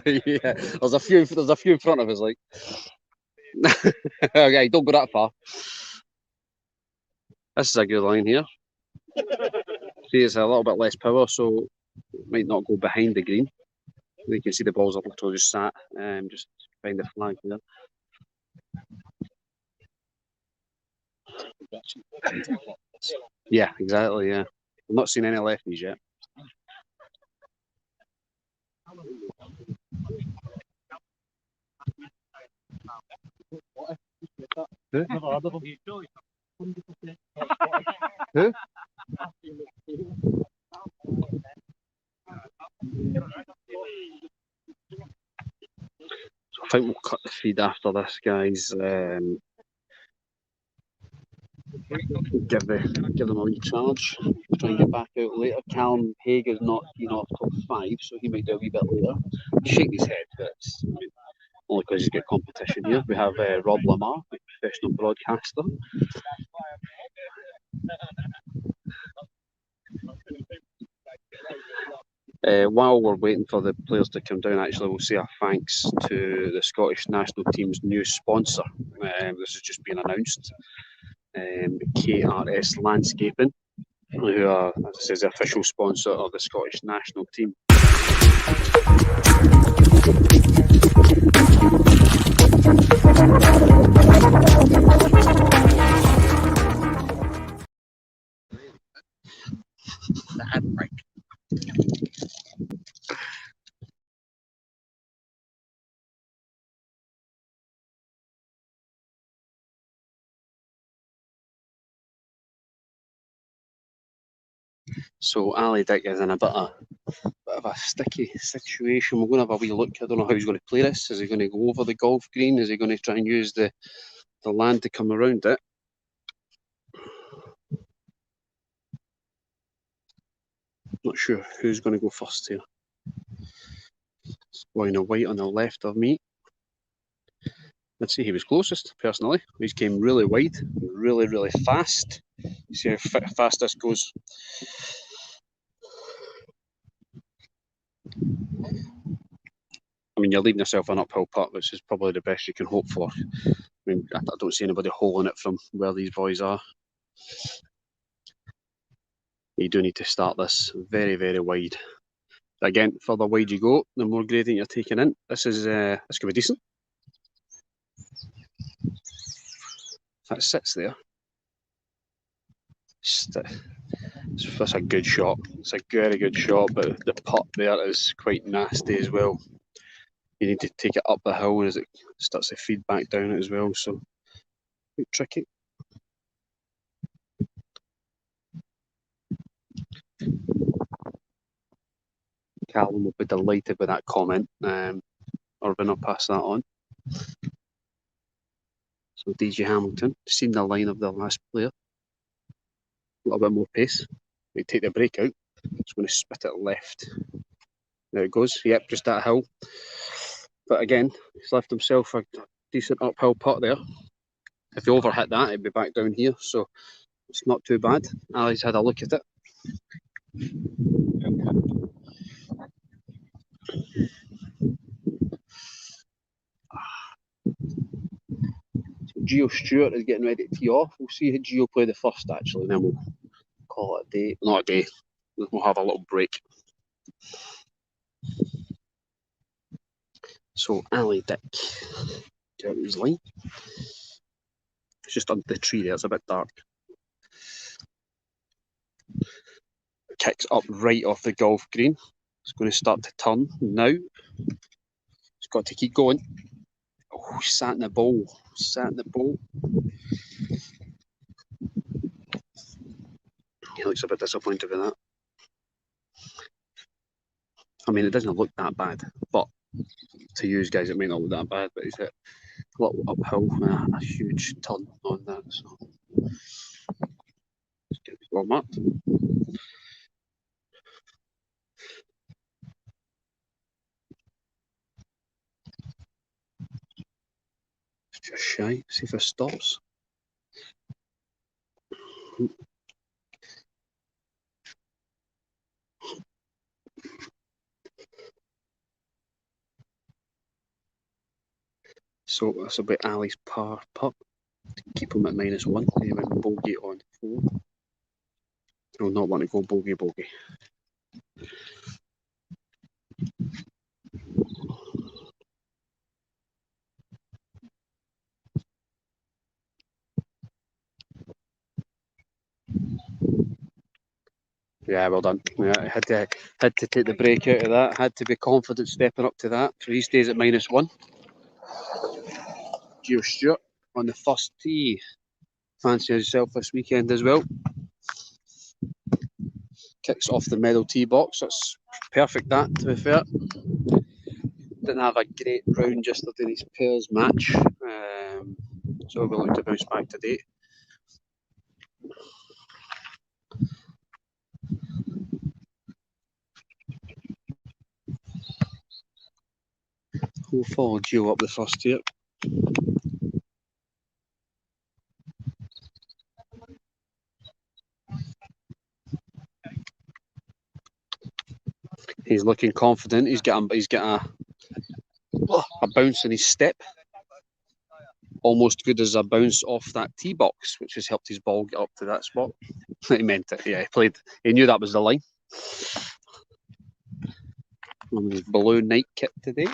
Speaker 1: Yeah, there's a few in front of us, like. Okay, don't go that far. This is a good line here. See, it's a little bit less power, so it might not go behind the green. You can see the balls are literally just sat just behind the flag there. Yeah, exactly, yeah. I've not seen any lefties yet. Who? Who? So I think we'll cut the feed after this, guys. Give them a wee charge. Try and get back out later. Callum Haig is not keen off till 5, so he might do a wee bit later. Shake his head, but it's, only because he's got competition here. We have Rob Lamar, a professional broadcaster. While we're waiting for the players to come down, actually, we'll say our thanks to the Scottish national team's new sponsor. This has just been announced. KRS Landscaping, who are, as I said, the official sponsor of the Scottish national team. The handbrake. So Ali Dick is in a bit of a sticky situation. We're going to have a wee look. I don't know how he's going to play this. Is he going to go over the golf green? Is he going to try and use the land to come around it? Not sure who's going to go first here. It's going a white on the left of me. Let's see, he was closest, personally. He's came really wide, really fast. You see how fast this goes. I mean, you're leaving yourself an uphill putt, which is probably the best you can hope for. I mean, I don't see anybody holding it from where these boys are. You do need to start this very wide. Again, further wide you go, the more gradient you're taking in. This is this could be decent. That sits there. That's a good shot. It's a very good shot, but the putt there is quite nasty as well. You need to take it up the hill as it starts to feed back down as well. So Quite tricky. Callum will be delighted with that comment. Or when I pass that on. So DJ Hamilton, seen the line of the last player. A little bit more pace. They take the break out. It's going to spit it left. There it goes. Yep, just that hill. But again, he's left himself a decent uphill putt there. If he overhit that, he'd be back down here. So it's not too bad. Ali's had a look at it. So Gio Stewart is getting ready to tee off. We'll see Gio play the first actually, and then we'll call it a day. Not a day. We'll have a little break. So Ali Dick, get out his line. It's just under the tree there, it's a bit dark. Kicks up right off the golf green. It's going to start to turn now. It's got to keep going. Oh, sat in the bowl. Sat in the bowl. He looks a bit disappointed with that. I mean, it doesn't look that bad, but to you guys, it may not look that bad, but he's hit a little uphill, a huge turn on that. So let's get this well marked. It's just shy. See if it stops. So this will be Ali's par putt. Keep him at -1. He went bogey on 4. He'll not want to go bogey. Yeah, well done. Yeah, had to take the break out of that. Had to be confident stepping up to that. So he stays at -1. Gio Stewart on the first tee. Fancy himself this weekend as well. Kicks off the middle tee box. That's perfect, that, to be fair. Didn't have a great round yesterday in his pairs match. So we'll look to bounce back today. We'll follow Gio up the first tee. He's looking confident. He's got a bounce in his step. Almost good as a bounce off that tee box, which has helped his ball get up to that spot. He meant it. Yeah, he knew that was the line. On his blue night kit today.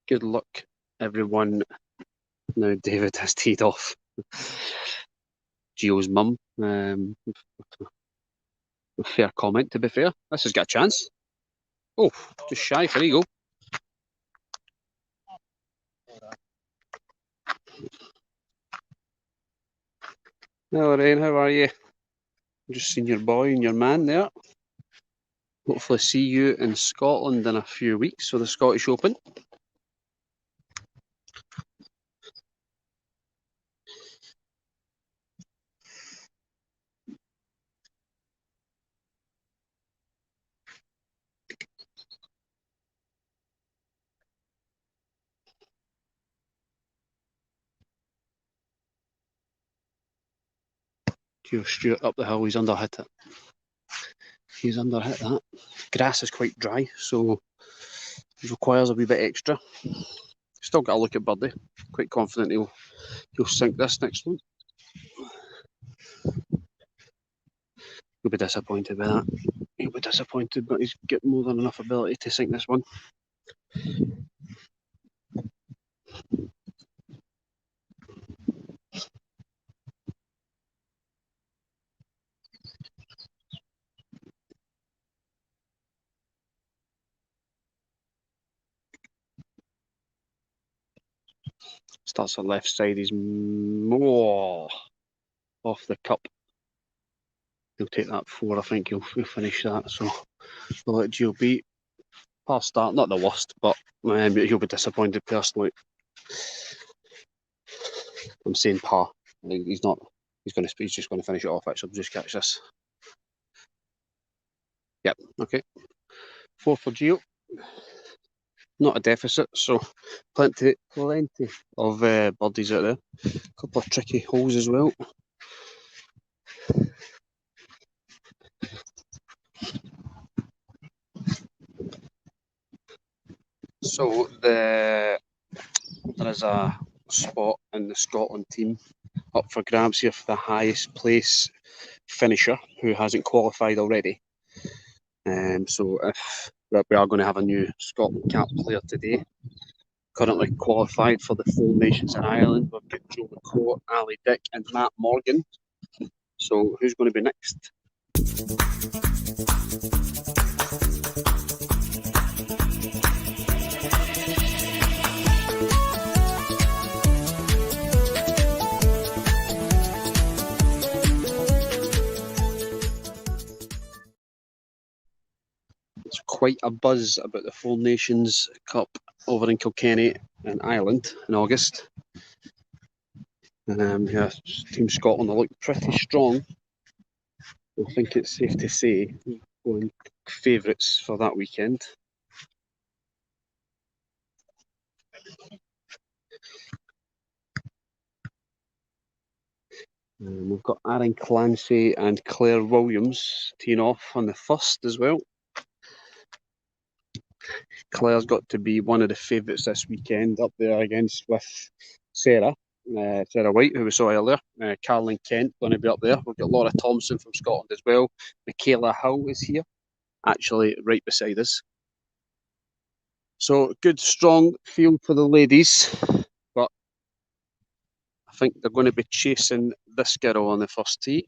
Speaker 1: Good luck, everyone. Now David has teed off. Gio's mum. Fair comment, to be fair. This has got a chance. Oh, just shy for eagle. Hello, Rain, how are you? Just seen your boy and your man there. Hopefully see you in Scotland in a few weeks for the Scottish Open. Gio Stewart up the hill, he's underhit it. He's underhit that. Grass is quite dry, so it requires a wee bit extra. Still got a look at birdie. Quite confident he'll sink this next one. He'll be disappointed with that. He'll be disappointed, but he's got more than enough ability to sink this one. Starts on left side, he's more off the cup. He'll take that 4, I think he'll finish that, so we'll let Gio beat. Par start, not the worst, but he'll be disappointed personally. I'm saying par. He's not. He's just going to finish it off. Actually, just catch this. Yep. Okay. 4 for Gio. Not a deficit, so plenty of birdies out there. A couple of tricky holes as well. So there is a spot in the Scotland team up for grabs here for the highest place finisher who hasn't qualified already. So if we are going to have a new Scotland cap player today, currently qualified for the Four Nations in Ireland. We've got Joe McCourt, Ali Dick and Matt Morgan. So who's going to be next? There's quite a buzz about the Four Nations Cup over in Kilkenny in Ireland in August. Yeah, Team Scotland will look pretty strong. I think it's safe to say going favourites for that weekend. We've got Aaron Clancy and Claire Williams teeing off on the first as well. Claire's got to be one of the favourites this weekend, up there against with Sarah White, who we saw earlier. Caroline Kent going to be up there. We've got Laura Thompson from Scotland as well. Michaela Hull is here, actually right beside us. So good, strong field for the ladies, but I think they're going to be chasing this girl on the first tee.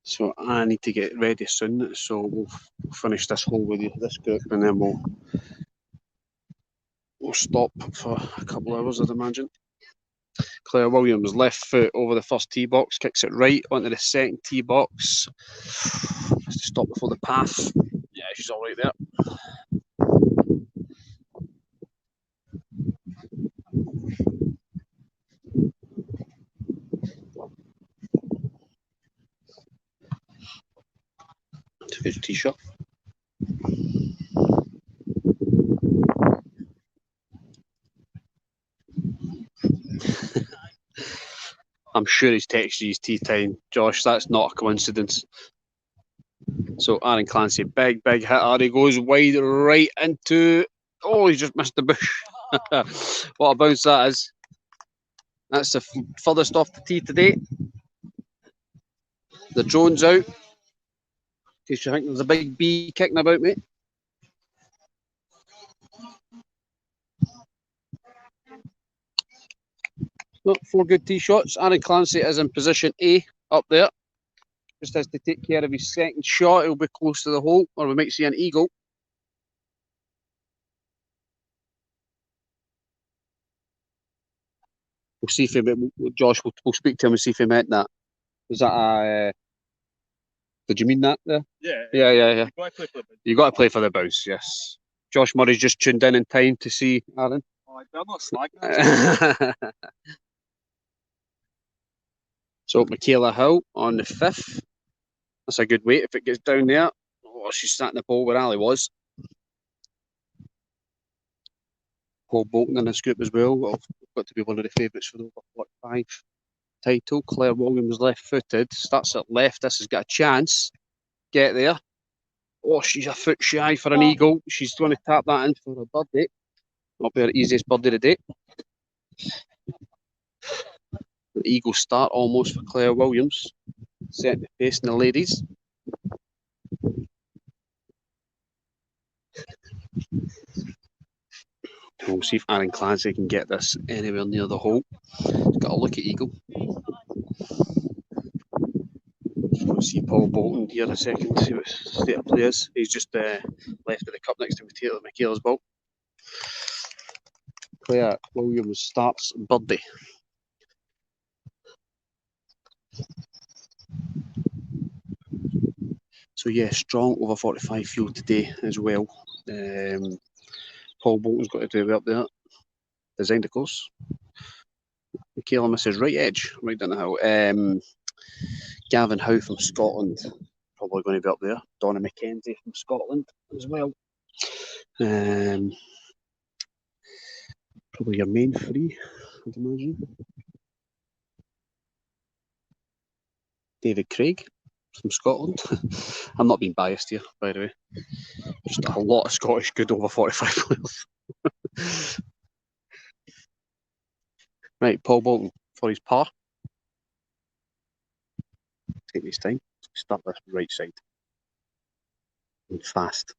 Speaker 1: So I need to get ready soon, so we'll finish this hole with this group and then we'll stop for a couple of hours, I'd imagine. Claire Williams, left foot over the first tee box, kicks it right onto the second tee box. Just to stop before the path. Yeah, she's all right there. It's a good tee shot. I'm sure he's texted you his tea time, Josh. That's not a coincidence. So Aaron Clancy, big hitter. He goes wide right into. Oh, he just missed the bush. What a bounce that is. That's the furthest off the tee today. The drone's out. In case you think there's a big bee kicking about, mate. Well, 4 good tee shots. Aaron Clancy is in position A up there. Just has to take care of his second shot. He'll be close to the hole, or we might see an eagle. We'll see if he, Josh, we'll speak to him and see if he meant that. Was that a... did you mean that there?
Speaker 2: Yeah.
Speaker 1: Yeah.
Speaker 2: You got to play for the
Speaker 1: You got to play for the bounce, yes. Josh Murray's just tuned in time to see Aaron.
Speaker 2: Oh, I better not slag that.
Speaker 1: So Michaela Hull on the 5th. That's a good weight if it gets down there. Oh, she's sat in the pole where Ali was. Paul Bolton in this group as well. Got to be one of the favourites for the over 45 title. Claire Williams left-footed. Starts at left. This has got a chance. get there. Oh, she's a foot shy for an eagle. She's going to tap that in for a birdie. That'll be her easiest birdie of the day. The eagle start almost for Claire Williams. Setting the pace in the ladies. We'll see if Aaron Clancy can get this anywhere near the hole. He's got a look at eagle. We'll see Paul Bolton here in a second, see what state of play is. He's just left with the cup next to Michaela's ball. Claire Williams starts birdie. So yeah, strong over 45 field today as well. Paul Bolton's got to do well up there. Designed the course. Michaela misses right edge, right down the hill. Gavin Howe from Scotland, probably going to be up there. Donna McKenzie from Scotland as well. Probably your main three, I'd imagine. David Craig from Scotland. I'm not being biased here, by the way. Just a lot of Scottish good over 45 players. Right, Paul Bolton for his par. Take his time. Start this right side. And fast.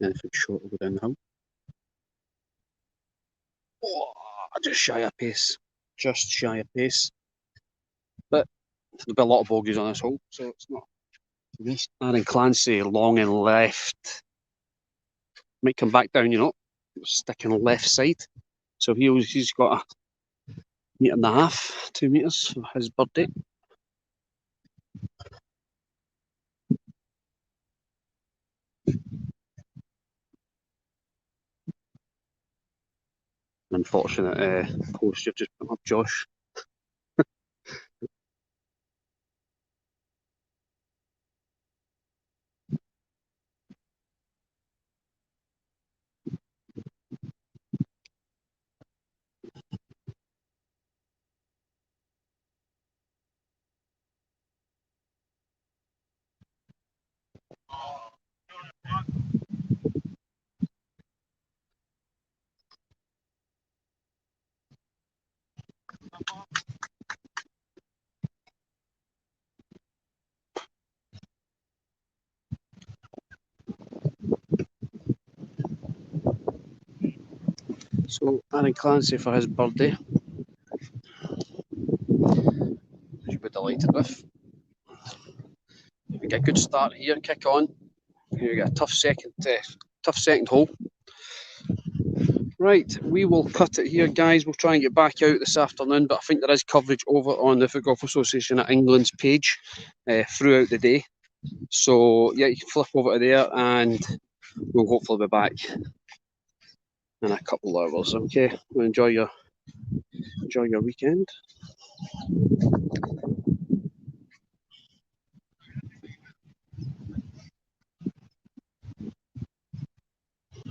Speaker 1: Anything short will go down the hill. Oh, just shy of pace. Just shy of pace. But there'll be a lot of bogeys on this hole, so it's not. Aaron Clancy, long and left. Might come back down, you know. Sticking left side. So he's got a 1.5 meters, 2 meters for his birdie. Unfortunate post you've just put up, Josh. So Aaron Clancy for his birdie, as you'll be delighted with. We get a good start here, kick on. We get a tough second hole. Right, we will cut it here, guys. We'll try and get back out this afternoon, but I think there is coverage over on the FootGolf Association of England's page throughout the day. So yeah, you can flip over to there, and we'll hopefully be back in a couple of hours. Okay, well, enjoy your weekend.